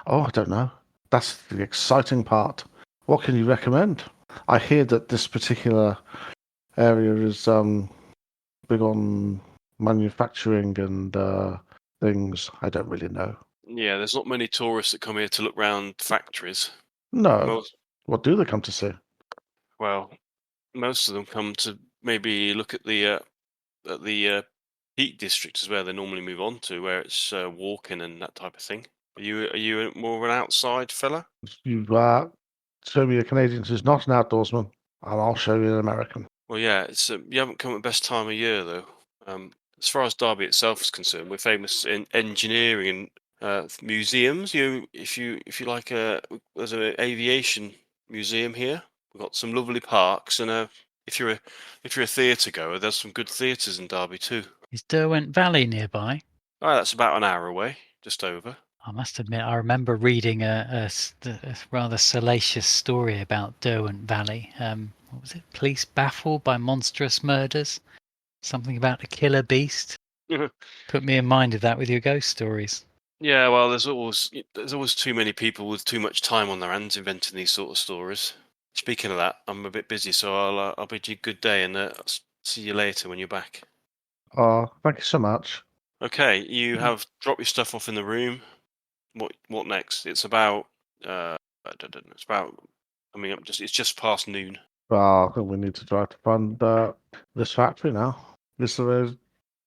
Oh, I don't know. That's the exciting part. What can you recommend? I hear that this particular area is big on manufacturing and things. I don't really know. Yeah, there's not many tourists that come here to look round factories. No. What do they come to see? Well, most of them come to maybe look at the Peak District is where they normally move on to, where it's walking and that type of thing. Are you more of an outside fella? You show me a Canadian who's not an outdoorsman, and I'll show you an American. Well, yeah, it's you haven't come at the best time of year though. As far as Derby itself is concerned, we're famous in engineering and museums. If you like, there's an aviation museum here. We've got some lovely parks, and if you're a theatre goer, there's some good theatres in Derby too. Is Derwent Valley nearby? Oh, that's about an hour away, just over. I must admit, I remember reading a rather salacious story about Derwent Valley. What was it? Police baffled by monstrous murders? Something about a killer beast? Put me in mind of that with your ghost stories. Yeah, well, there's always too many people with too much time on their hands inventing these sort of stories. Speaking of that, I'm a bit busy, so I'll bid you a good day, and I'll see you later when you're back. Thank you so much. Okay, you have dropped your stuff off in the room. What next? It's about I don't know. It's about. I mean, it's just past noon. Well, I think we need to try to find this factory now. Is there a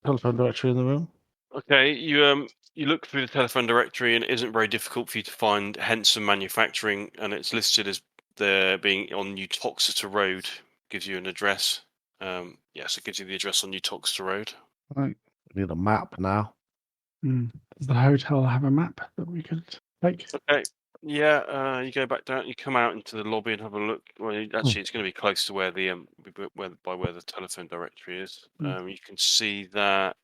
telephone directory in the room? Okay, you look through the telephone directory, and it isn't very difficult for you to find Henson Manufacturing, and it's listed as there being on New Toxeter Road. Gives you an address. Yes, it gives you the address on New Toxeter Road. Right. We need a map now. Does the hotel have a map that we could take? Okay. Yeah, you go back down. You come out into the lobby and have a look. Well, actually, it's going to be close to where the where the telephone directory is. You can see that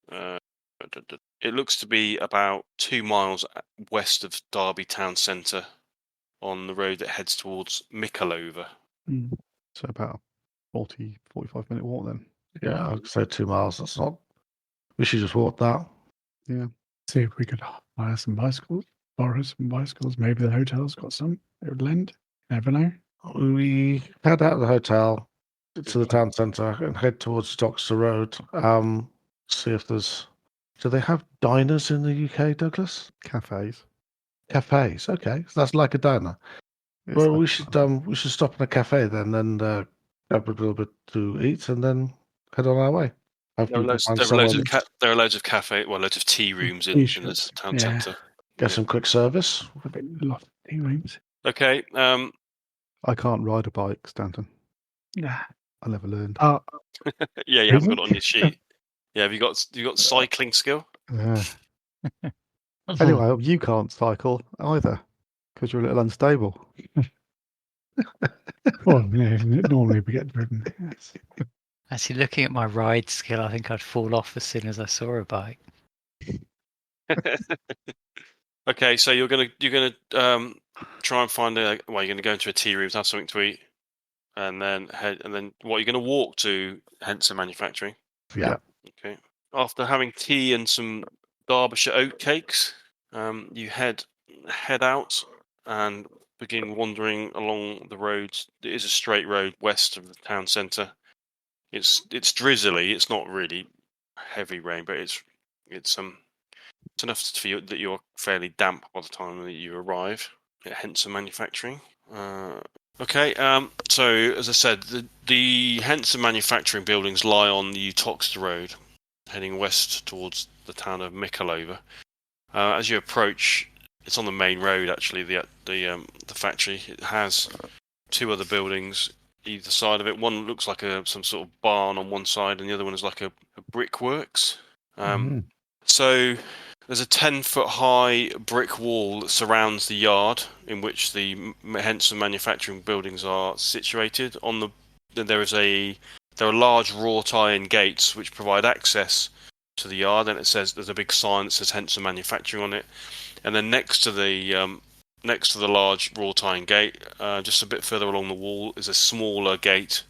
it looks to be about 2 miles west of Derby town centre, on the road that heads towards Mikulova. So about 45 minute walk then. Yeah, I'd say 2 miles. That's not. We should just walk that. Yeah. See if we could hire some bicycles, borrow some bicycles. Maybe the hotel's got some. It would lend. Never know. We head out of the hotel to the town centre and head towards Doxter Road. See if there's. Do they have diners in the UK, Douglas? Cafes. Cafes. Okay, so that's like a diner. Well, we should stop in a cafe then, and grab a little bit to eat, and then head on our way. There are loads of cafe, loads of tea rooms in the town centre. Get some quick service. A bit lot of tea rooms. Okay. I can't ride a bike, Stanton. Nah. I never learned. Yeah, you haven't got it on your sheet. Yeah, have you got cycling skill? Yeah. Anyway, you can't cycle either because you're a little unstable. Well, yeah, normally we get driven. Yes. Actually, looking at my ride skill, I think I'd fall off as soon as I saw a bike. Okay, so you're gonna try and find you're gonna go into a tea room to have something to eat. and then what you're going to walk to Henson Manufacturing. Yeah. Okay. After having tea and some Derbyshire oat cakes, you head out and begin wandering along the road. It is a straight road west of the town centre. It's drizzly. It's not really heavy rain, but it's enough for you that you're fairly damp by the time that you arrive at Henson Manufacturing. Okay, so as I said, the Henson Manufacturing buildings lie on the Uttoxeter Road, heading west towards the town of Mickleover. As you approach, it's on the main road actually. The factory, it has two other buildings either side of it. One looks like some sort of barn on one side, and the other one is like a brickworks. So there's a 10-foot high brick wall that surrounds the yard in which the Henson Manufacturing buildings are situated. There are large wrought iron gates which provide access to the yard, and there's a big sign that says Henson Manufacturing on it. And then next to the large wrought iron gate, just a bit further along the wall, is a smaller gate,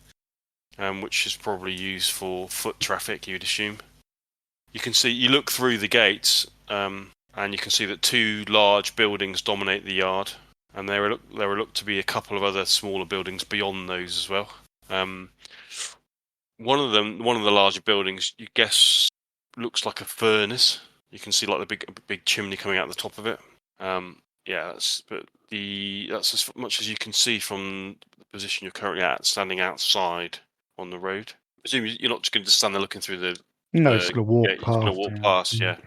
which is probably used for foot traffic, you'd assume. You look through the gates, and you can see that two large buildings dominate the yard, and there are looked to be a couple of other smaller buildings beyond those as well. One of the larger buildings, you guess, looks like a furnace. You can see like the big chimney coming out the top of it. That's as much as you can see from the position you're currently at, standing outside on the road. I presume you're not just going to stand there looking through the. No, just going to walk past. Just going to walk past, yeah.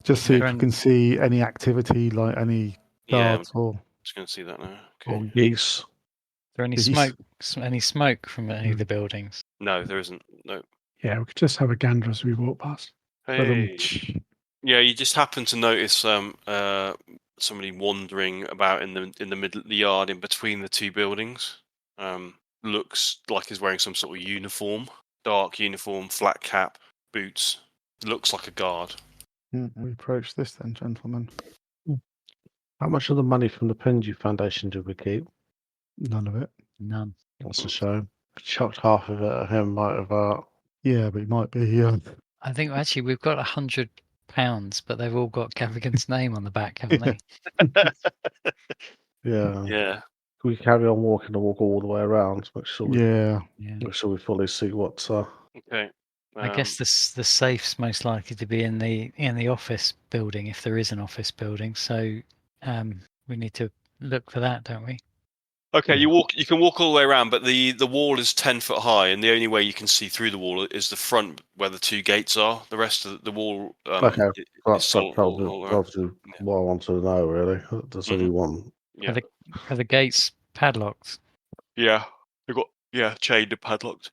Just see if you can see any activity, like any guards or. Just going to see that now. Okay. Or geese. Is there any smoke from any of the buildings? No, there isn't. No. Yeah, we could just have a gander as we walk past. Hey. Yeah, you just happen to notice somebody wandering about in the middle of the yard in between the two buildings. Looks like he's wearing some sort of uniform, dark uniform, flat cap, boots. Looks like a guard. We approach this then, gentlemen. How much of the money from the Penhew Foundation did we keep? None of it. None. That's a shame. Chucked half of it at him, might have. Yeah, but he might be. I think actually we've got £100, but they've all got Gavigan's name on the back, haven't they? Yeah. Yeah. We carry on walking and walk all the way around. Make sure we fully see what's. Okay. I guess the safe's most likely to be in the office building if there is an office building. So we need to look for that, don't we? Okay, you can walk all the way around, but the wall is 10 foot high, and the only way you can see through the wall is the front where the two gates are. The rest of the wall. Okay, that's probably what I want to know. Really, does anyone? Yeah. Are the gates padlocked? Yeah, they've got chained and padlocked.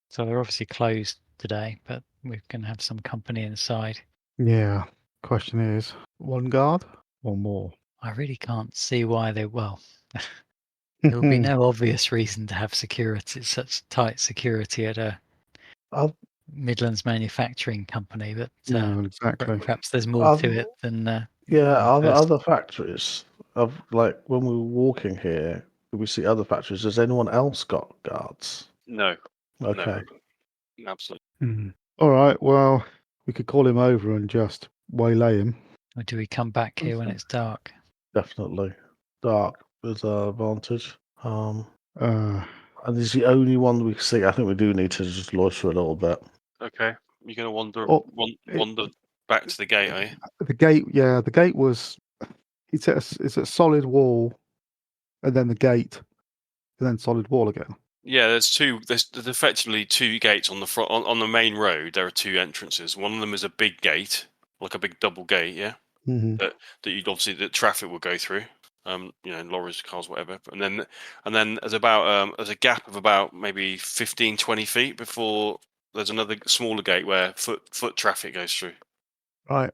So they're obviously closed today, but we can have some company inside. Yeah. Question is, one guard or more? I really can't see why they. Well, there will be no obvious reason to have security, such tight security at a Midlands manufacturing company. But no, exactly. Perhaps there's more to it than. Other factories. Like when we were walking here, did we see other factories? Has anyone else got guards? No. Okay. No, absolutely. Mm-hmm. All right. Well, we could call him over and just waylay him. Or do we come back here when it's dark? Definitely. Dark is an advantage. And he's the only one we can see. I think we do need to just loiter a little bit. Okay. You're going to wander back to the gate, are you? The gate, yeah. The gate was... It's a solid wall, and then the gate, and then solid wall again. Yeah, there's effectively two gates on the front. On the main road, there are two entrances. One of them is a big gate, like a big double gate, yeah? Mm-hmm. That you'd obviously, the traffic will go through. Lorries, cars, whatever. And then there's a gap of about maybe 15, 20 feet before there's another smaller gate where foot traffic goes through. Right.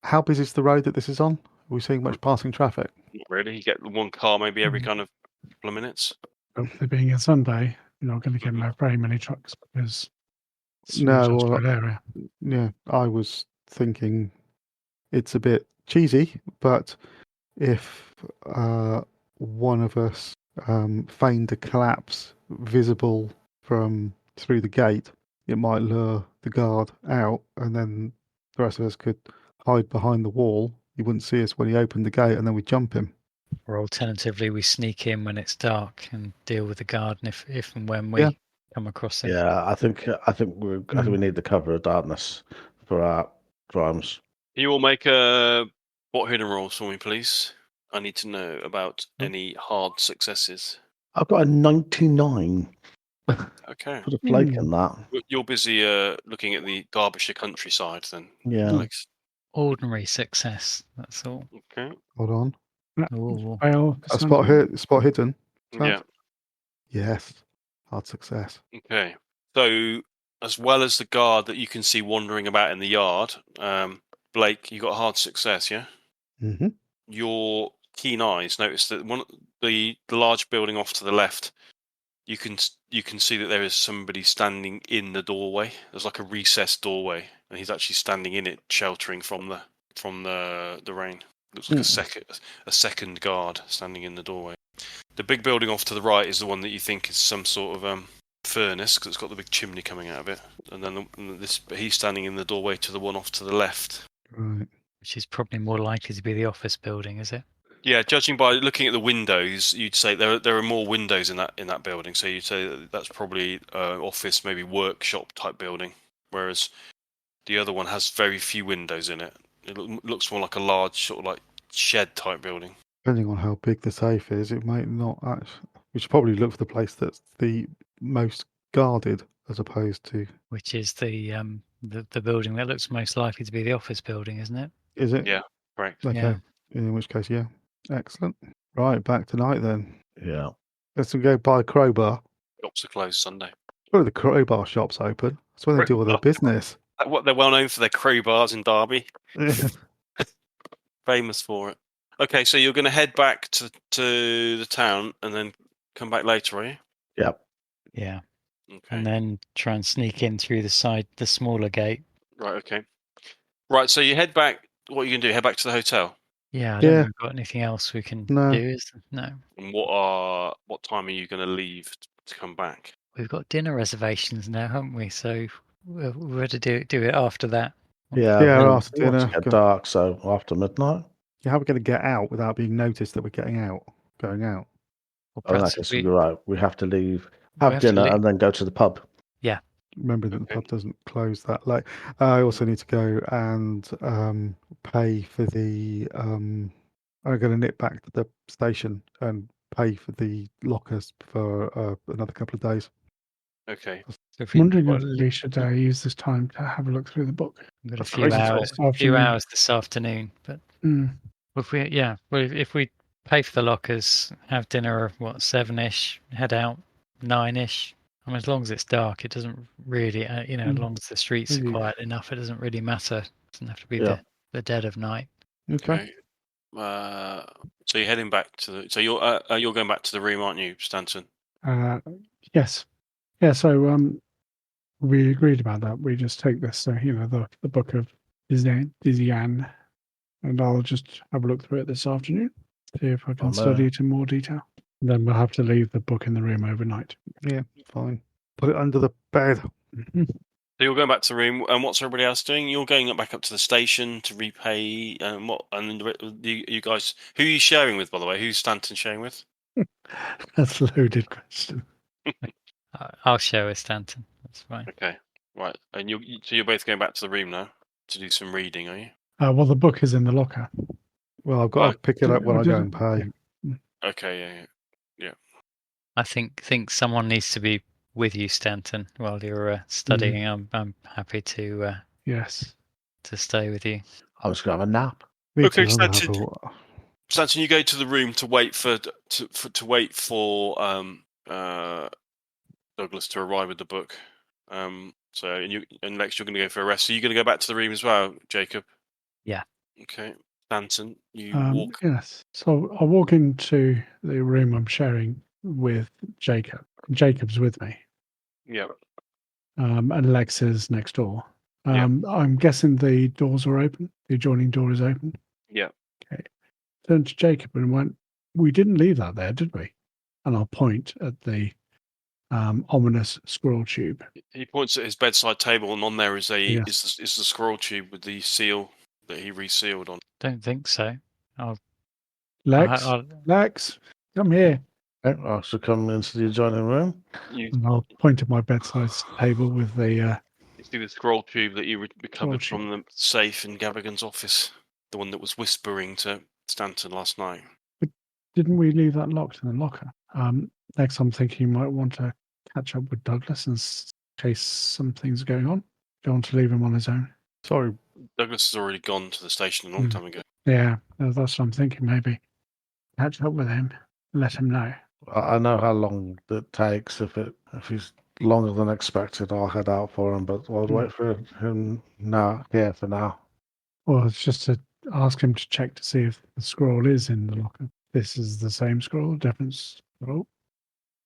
How busy is the road that this is on? Are we seeing much passing traffic? Not really. You get one car maybe every kind of couple of minutes. There being a Sunday, you're not going to get very many trucks because it's a spread area. Yeah, I was thinking it's a bit cheesy, but if one of us feigned a collapse visible from through the gate, it might lure the guard out, and then the rest of us could hide behind the wall. He wouldn't see us when he opened the gate, and then we jump him. Or alternatively, we sneak in when it's dark and deal with the guard, and if and when we come across him. Yeah, I think we need the cover of darkness for our crimes. You all make a hidden rolls for me, please. I need to know about any hard successes. I've got a 99. Okay. Put a flake in that. You're busy looking at the Derbyshire countryside then. Yeah. Alex. Ordinary success. That's all. Okay. Hold on. Ooh. A spot hidden. Yeah. Yes. Hard success. Okay. So, as well as the guard that you can see wandering about in the yard, Blake, you got a hard success, yeah? Mm-hmm. Your keen eyes notice that the large building off to the left, you can see that there is somebody standing in the doorway. There's like a recessed doorway, and he's actually standing in it, sheltering from the rain. Looks like a second guard standing in the doorway. The big building off to the right is the one that you think is some sort of furnace, because it's got the big chimney coming out of it. And then he's standing in the doorway to the one off to the left. Right. Which is probably more likely to be the office building, is it? Yeah, judging by looking at the windows, you'd say there are more windows in that building. So you'd say that's probably office, maybe workshop type building. Whereas the other one has very few windows in it. It looks more like a large sort of like shed type building. Depending on how big the safe is, it might not actually. We should probably look for the place that's the most guarded, as opposed to. Which is the building that looks most likely to be the office building, isn't it? Is it? Yeah, correct. Okay. Yeah. In which case, yeah. Excellent. Right, back tonight then. Yeah. Let's go buy a crowbar. Shops are closed Sunday. Well, the crowbar shop's open. That's when they do all their business. What they're well known for their crowbars in Derby. Famous for it. Okay, so you're going to head back to the town and then come back later, are you? Yep. Yeah. Okay. And then try and sneak in through the smaller gate. Right. Okay. Right. So you head back. What are you going to do? Head back to the hotel. Yeah. I don't think we've got anything else we can do. Is there? No. And what time are you going to leave to come back? We've got dinner reservations now, haven't we? So we're to do it after that. Yeah. After dinner. It gets dark, so after midnight. Yeah, how are we going to get out without being noticed that we're going out? Well, You're right. We have to leave, have dinner, and then go to the pub. Yeah. Remember that the pub doesn't close that late. I also need to go and pay for the. I'm going to nip back to the station and pay for the lockers for another couple of days. Okay. I'm wondering if we should use this time to have a look through the book. We've got a few hours this afternoon, but if we pay for the lockers, have dinner, 7-ish, head out 9-ish. I mean, as long as it's dark, it doesn't really, as long as the streets are quiet enough, it doesn't really matter. It doesn't have to be the dead of night. Okay. So you're heading back to you're going back to the room, aren't you, Stanton? Yes. Yeah. So we agreed about that. We just take this, the book of Dizzy Ann, and I'll just have a look through it this afternoon, see if I can study it in more detail. And then we'll have to leave the book in the room overnight. Yeah, fine. Put it under the bed. So you're going back to the room, and what's everybody else doing? You're going back up to the station to repay, and what? And you guys, who are you sharing with, by the way? Who's Stanton sharing with? That's a loaded question. I'll share with Stanton. That's fine. Okay, right. And you're both going back to the room now to do some reading, are you? Well, the book is in the locker. Well, I've got to pick it up when I go and pay. Yeah. Okay, yeah. I think someone needs to be with you, Stanton, while you're studying. I'm happy to to stay with you. I was going to have a nap. Okay, Stanton, you go to the room to wait for Douglas to arrive with the book. And Lex, you're going to go for a rest. So you're going to go back to the room as well, Jacob? Yeah. Okay. Stanton, you walk. Yes. So I walk into the room I'm sharing with Jacob. Jacob's with me. Yeah. And Lex is next door. I'm guessing the doors are open. The adjoining door is open. Yeah. Okay. Turned to Jacob and went, "We didn't leave that there, did we?" and I'll point at the ominous scroll tube. He points at his bedside table, and on there is Yes. is the scroll tube with the seal that he resealed on. Don't think so. Lex, come here. I should come into the adjoining room. And I'll point at my bedside table with the. You see the scroll tube that you recovered from the safe in Gavigan's office, the one that was whispering to Stanton last night. But didn't we leave that locked in the locker? Next, I'm thinking you might want to catch up with Douglas in case something's going on. Don't want to leave him on his own. Sorry. Douglas has already gone to the station a long time ago. Yeah, that's what I'm thinking. Maybe catch up with him, let him know. I know how long it takes. If he's longer than expected, I'll head out for him. But I'll wait for him now. Yeah, for now. Well, it's just to ask him to check to see if the scroll is in the locker. This is the same scroll, different scroll.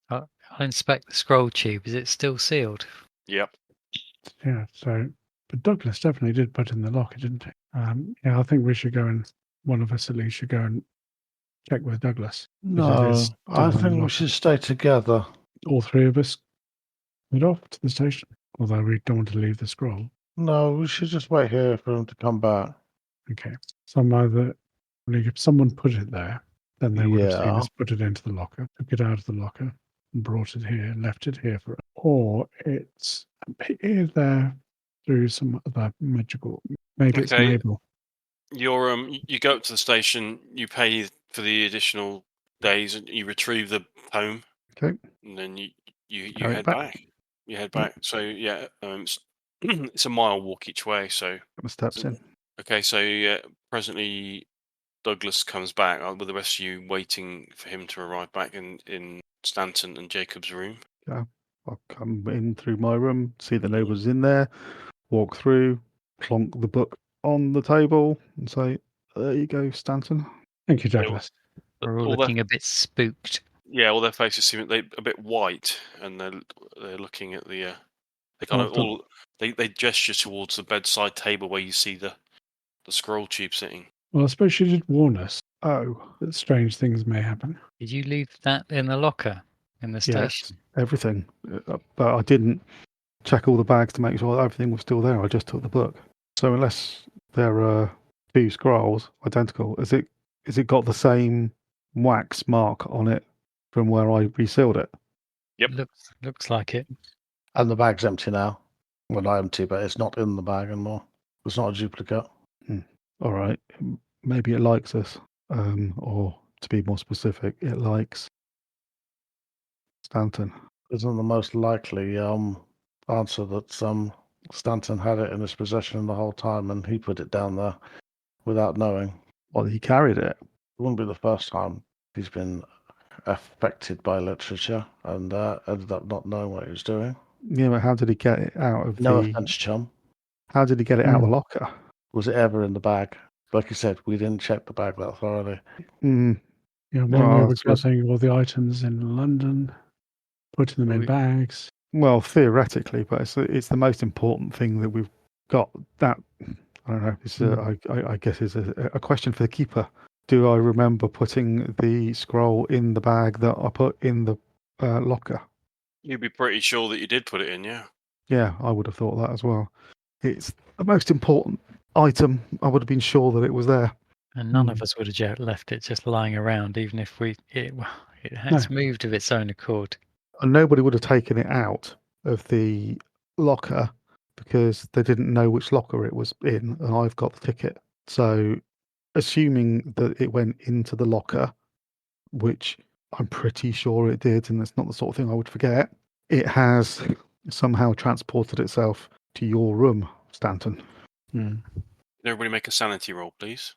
I'll inspect the scroll tube. Is it still sealed? Yep. Yeah. So, but Douglas definitely did put it in the locker, didn't he? Yeah, I think we should go and one of us at least should go and check with Douglas. No, I think we should stay together. All three of us head off to the station, although we don't want to leave the scroll. No, we should just wait here for him to come back. Okay. So if someone put it there, then they would have seen us put it into the locker, took it out of the locker, and brought it here, left it here for us. Or it's appeared there through some other magical. Maybe it's Mabel. You go up to the station, you pay for the additional days, and you retrieve the tome. Okay. And then you head back. You head back. So yeah, it's a mile walk each way. So steps in. Okay, so presently Douglas comes back with the rest of you waiting for him to arrive back in Stanton and Jacob's room. Yeah, I'll come in through my room, see the neighbours in there, walk through, plonk the book on the table, and say, "There you go, Stanton." Thank you, Douglas. We're all looking a bit spooked. Yeah, all their faces seem a bit white, and they're looking at the. They kind of they gesture towards the bedside table where you see the scroll tube sitting. Well, I suppose she did warn us. That strange things may happen. Did you leave that in the locker in the station? Yes, everything. But I didn't check all the bags to make sure that everything was still there. I just took the book. So unless there are two scrolls identical, has it got the same wax mark on it from where I resealed it? Yep. Looks like it. And the bag's empty now. Well, not empty, but it's not in the bag anymore. It's not a duplicate. All right. Maybe it likes us. Or to be more specific, it likes Stanton. Isn't the most likely answer that Stanton had it in his possession the whole time and he put it down there without knowing? Well, he carried it. It wouldn't be the first time he's been affected by literature and ended up not knowing what he was doing. Yeah, but how did he get it out of No offense, chum. How did he get it out of the locker? Was it ever in the bag? Like you said, we didn't check the bag that thoroughly. Yeah, when we were getting all the items in London, putting them in bags. Well, theoretically, but it's the most important thing that we've got. That I don't know. It's I guess it's a question for the keeper. Do I remember putting the scroll in the bag that I put in the locker? You'd be pretty sure that you did put it in, yeah. Yeah, I would have thought that as well. It's the most important item. I would have been sure that it was there. And none of us would have left it just lying around, even if it has moved of its own accord. And nobody would have taken it out of the locker because they didn't know which locker it was in, and I've got the ticket. So, assuming that it went into the locker, which I'm pretty sure it did, and it's not the sort of thing I would forget, it has somehow transported itself to your room, Stanton. Everybody make a sanity roll, please.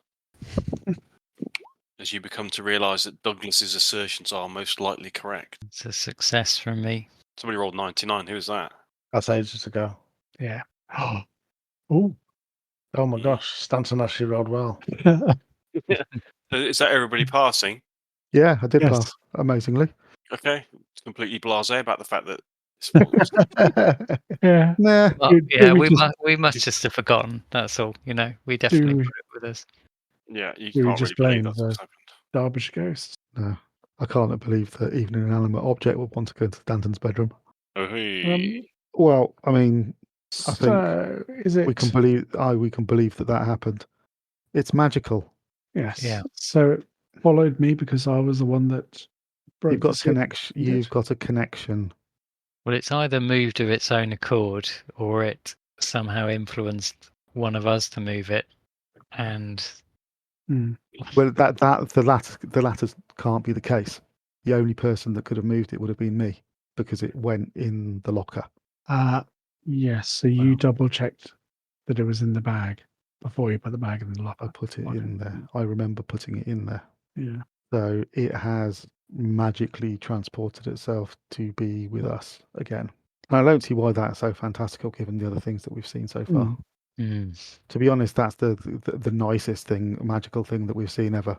As you become to realise that Douglas's assertions are most likely correct. It's a success from me. Somebody rolled 99. Who was that? That's ages ago. Yeah. Oh my gosh, Stanton actually rolled well. Is that everybody passing? Yeah, I did pass, amazingly. Okay. Completely blasé about the fact that yeah. Nah. Well, we must just have forgotten. That's all. We definitely put it with us. Yeah, you can't just really blame believe that's the Derbyshire ghosts. No. I can't believe that even an inanimate object would want to go into Stanton's bedroom. Oh, hey. Well, I mean, I think So is it? we can believe that happened. It's magical. Yes. Yeah. So it followed me because I was the one that broke You've got the seal. connection. You've got a connection. Well, it's either moved of its own accord, or it somehow influenced one of us to move it. And Well, the latter can't be the case. The only person that could have moved it would have been me, because it went in the locker. Yes. So you double checked that it was in the bag before you put the bag in the locker. I put it in there. I remember putting it in there. Yeah. So it has magically transported itself to be with us again. And I don't see why that's so fantastical, given the other things that we've seen so far. To be honest, that's the nicest thing, magical thing that we've seen ever.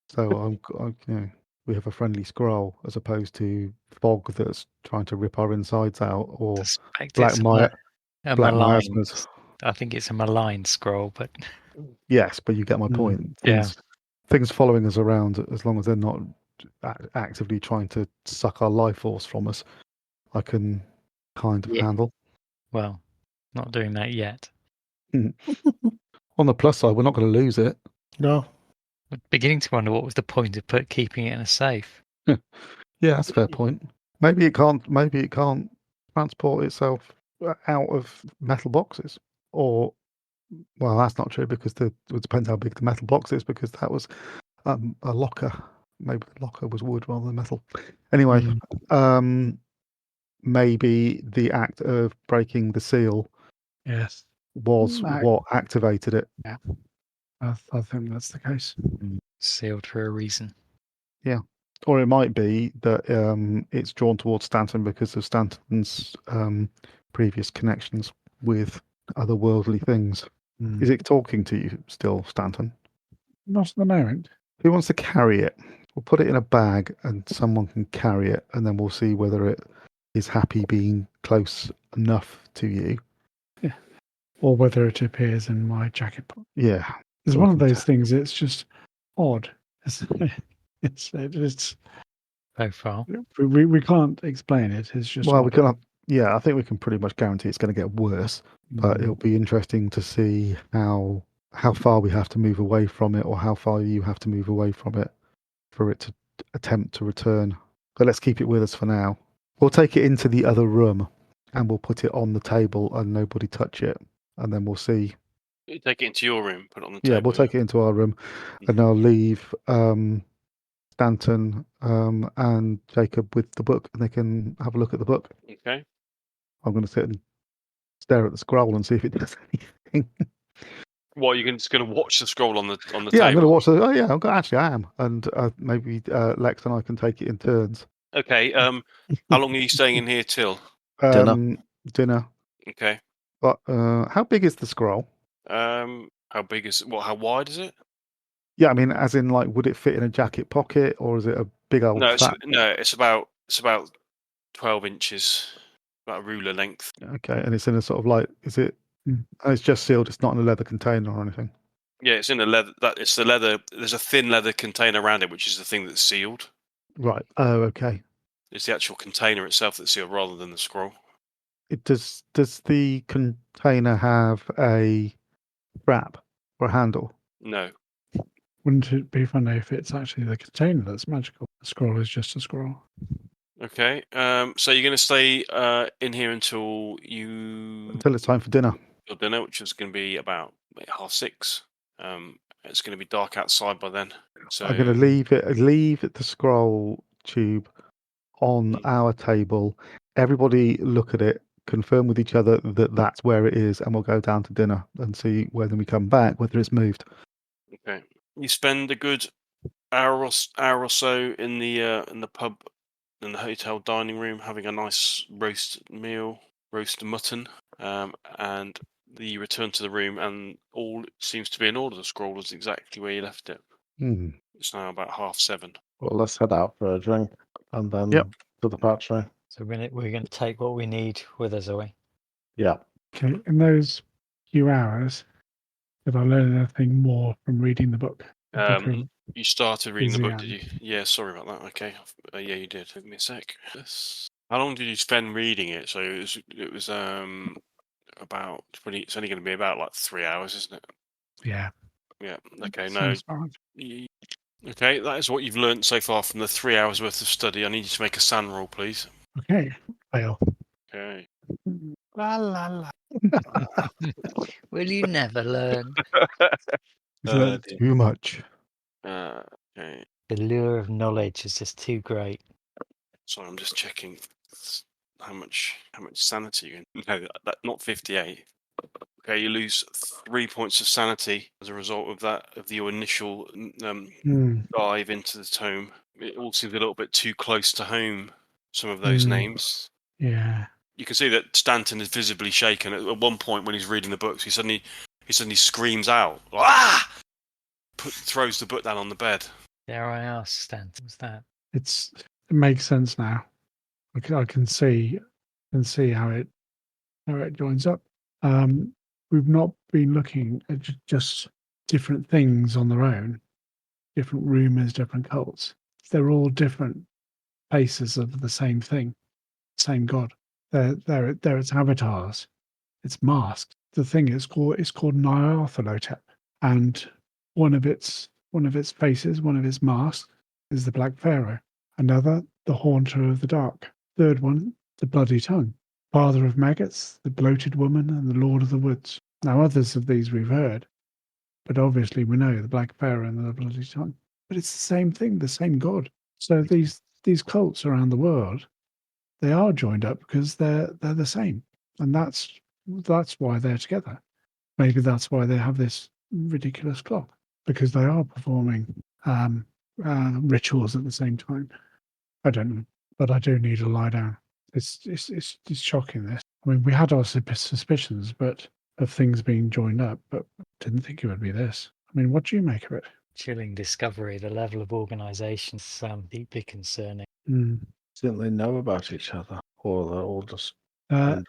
So we have a friendly scroll as opposed to fog that's trying to rip our insides out, or black miasmas. I think it's a malign scroll, but yes, but you get my point. Things following us around, as long as they're not actively trying to suck our life force from us, I can kind of handle. Well, not doing that yet. On the plus side, we're not going to lose it. No. I'm beginning to wonder what was the point of keeping it in a safe. Yeah, that's a fair point. Maybe it can't transport itself out of metal boxes, or well, that's not true, because it depends how big the metal box is, because that was a locker. Maybe the locker was wood rather than metal. Anyway, maybe the act of breaking the seal was what activated it. Yeah, I think that's the case. Sealed for a reason. Yeah. Or it might be that it's drawn towards Stanton because of Stanton's previous connections with otherworldly things. Is it talking to you still, Stanton? Not at the moment. Who wants to carry it? We'll put it in a bag and someone can carry it, and then we'll see whether it is happy being close enough to you. Yeah. Or whether it appears in my jacket pocket. Yeah. It's one of those things, it's just odd. It's so far. We can't explain it. It's just well, we can. Yeah, I think we can pretty much guarantee it's going to get worse. But it'll be interesting to see how far we have to move away from it, or how far you have to move away from it for it to attempt to return. But let's keep it with us for now. We'll take it into the other room and we'll put it on the table and nobody touch it, and then we'll see. You take it into your room, put it on the table. Yeah, we'll take it into our room, and I'll leave Stanton and Jacob with the book, and they can have a look at the book. Okay. I'm going to sit and stare at the scroll and see if it does anything. What, you're just going to watch the scroll on the table? Yeah, I'm going to watch the. Oh yeah, actually I am, and maybe Lex and I can take it in turns. Okay. How long are you staying in here till? Dinner. Okay. But how big is the scroll? How big is it? How wide is it? Yeah, I mean, as in, like, would it fit in a jacket pocket, or is it a big old? It's about 12 inches, about a ruler length. Okay, and it's in a sort of like, is it? And it's just sealed. It's not in a leather container or anything. Yeah, it's in a leather. It's the leather. There's a thin leather container around it, which is the thing that's sealed. Right. Oh, okay. It's the actual container itself that's sealed, rather than the scroll. Does the container have a strap or a handle? No. Wouldn't it be funny if it's actually the container that's magical? The scroll is just a scroll. Okay. So you're going to stay in here until it's time for dinner. Your dinner, which is going to be about 6:30. It's going to be dark outside by then. So I'm going to leave the scroll tube on our table. Everybody look at it, confirm with each other that that's where it is, and we'll go down to dinner and see when we come back whether it's moved. Okay. You spend a good hour or so in the pub, in the hotel dining room, having a nice roast mutton, and you return to the room, and all seems to be in order. The scroll is exactly where you left it. It's now about 7:30. Well, let's head out for a drink and then to the factory. So we're going to take what we need with us, are we? Yeah. Okay. In those few hours, did I learn anything more from reading the book? You started reading the book, did you? Yeah, sorry about that. Okay. Yeah, you did. Give me a sec. How long did you spend reading it? So it was about 20. It's only going to be about like 3 hours, isn't it? Yeah. Yeah. Okay. Sounds No. fine. Okay, that is what you've learnt so far from the 3 hours worth of study. I need you to make a SAN roll, please. Okay. Fail. Okay. La la la. Will you never learn? Too much. Okay. The lure of knowledge is just too great. Sorry, I'm just checking how much sanity you can. No, that not 58. Okay, you lose 3 points of sanity as a result of that, of your initial dive into the tome. It all seems a little bit too close to home, some of those names. Yeah. You can see that Stanton is visibly shaken. At one point when he's reading the books, he suddenly screams out, "Ah!" Throws the book down on the bed. Dare I ask, Stanton, what's that? It makes sense now. I can see how it joins up. We've not been looking at just different things on their own, different rumors, different cults. They're all different faces of the same thing, same god. They're its avatars, its masks. The thing is called Nyarlathotep, and one of its faces, one of its masks, is the Black Pharaoh. Another, the Haunter of the Dark. Third one, the Bloody Tongue. Father of Maggots, the Bloated Woman, and the Lord of the Woods. Now, others of these we've heard, but obviously we know the Black Pharaoh and the Bloody Tongue. But it's the same thing, the same god. So these cults around the world, they are joined up because they're the same, and that's why they're together. Maybe that's why they have this ridiculous clock, because they are performing rituals at the same time. I don't know, but I do need to lie down. It's shocking, this. I mean, we had our suspicions, but of things being joined up, but didn't think it would be this. I mean, what do you make of it? Chilling discovery. The level of organisation is deeply concerning. Didn't they know about each other, or they're all just? I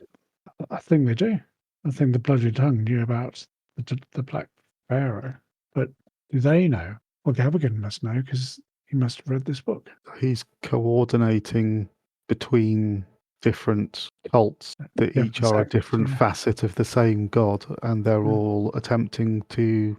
think they do. I think the Bloody Tongue knew about the Black Pharaoh, but do they know? Well, Gavigan must know because he must have read this book. He's coordinating between different cults that each are a different facet of the same god, and they're all attempting to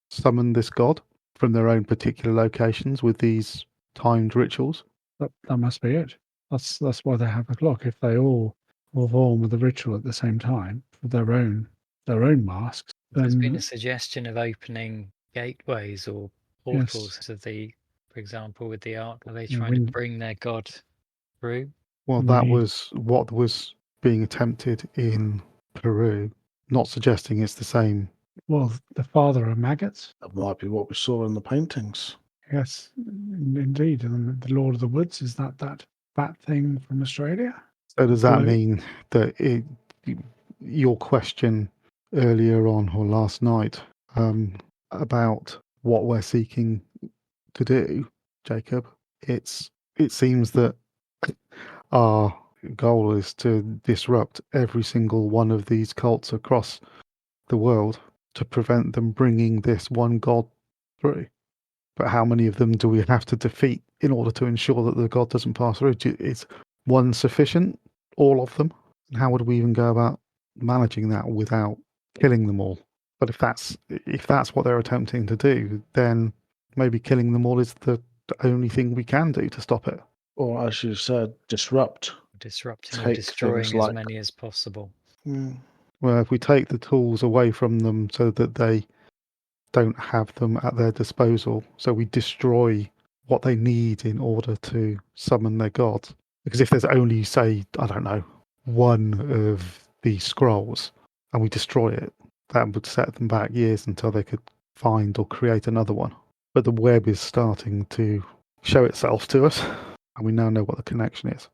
summon this god from their own particular locations with these timed rituals. That must be it. That's why they have a clock. If they all perform with the ritual at the same time for their own masks, then there's been a suggestion of opening gateways or portals to the, for example, with the Ark. Are they trying to bring their god through? Well, that was what was being attempted in Peru. Not suggesting it's the same. Well, the father of maggots. That might be what we saw in the paintings. Yes, indeed. And the Lord of the Woods, is that thing from Australia? So does that mean that your question earlier on or last night about what we're seeking to do, Jacob, it seems that our goal is to disrupt every single one of these cults across the world to prevent them bringing this one god through. But how many of them do we have to defeat in order to ensure that the god doesn't pass through? Is one sufficient? All of them? And how would we even go about managing that without killing them all? But if that's what they're attempting to do, then maybe killing them all is the only thing we can do to stop it. Or, as you said, disrupting or destroying as many as possible. Well, if we take the tools away from them so that they don't have them at their disposal, so we destroy what they need in order to summon their god. Because if there's only, say, I don't know, one of these scrolls, and we destroy it, that would set them back years until they could find or create another one. But the web is starting to show itself to us, and we now know what the connection is.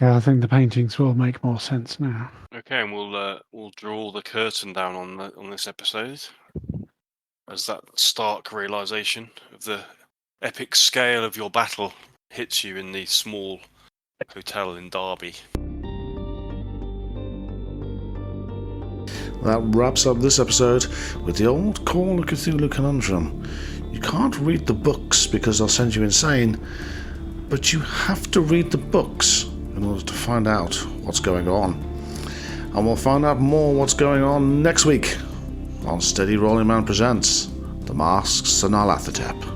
Yeah, I think the paintings will make more sense now. Okay, and we'll draw the curtain down on this episode as that stark realization of the epic scale of your battle hits you in the small hotel in Derby. that wraps up this episode with the old Call of Cthulhu conundrum. You can't read the books because they'll send you insane, but you have to read the books in order to find out what's going on. And we'll find out more what's going on next week on Steady Rolling Man Presents The Masks of Nyarlathotep.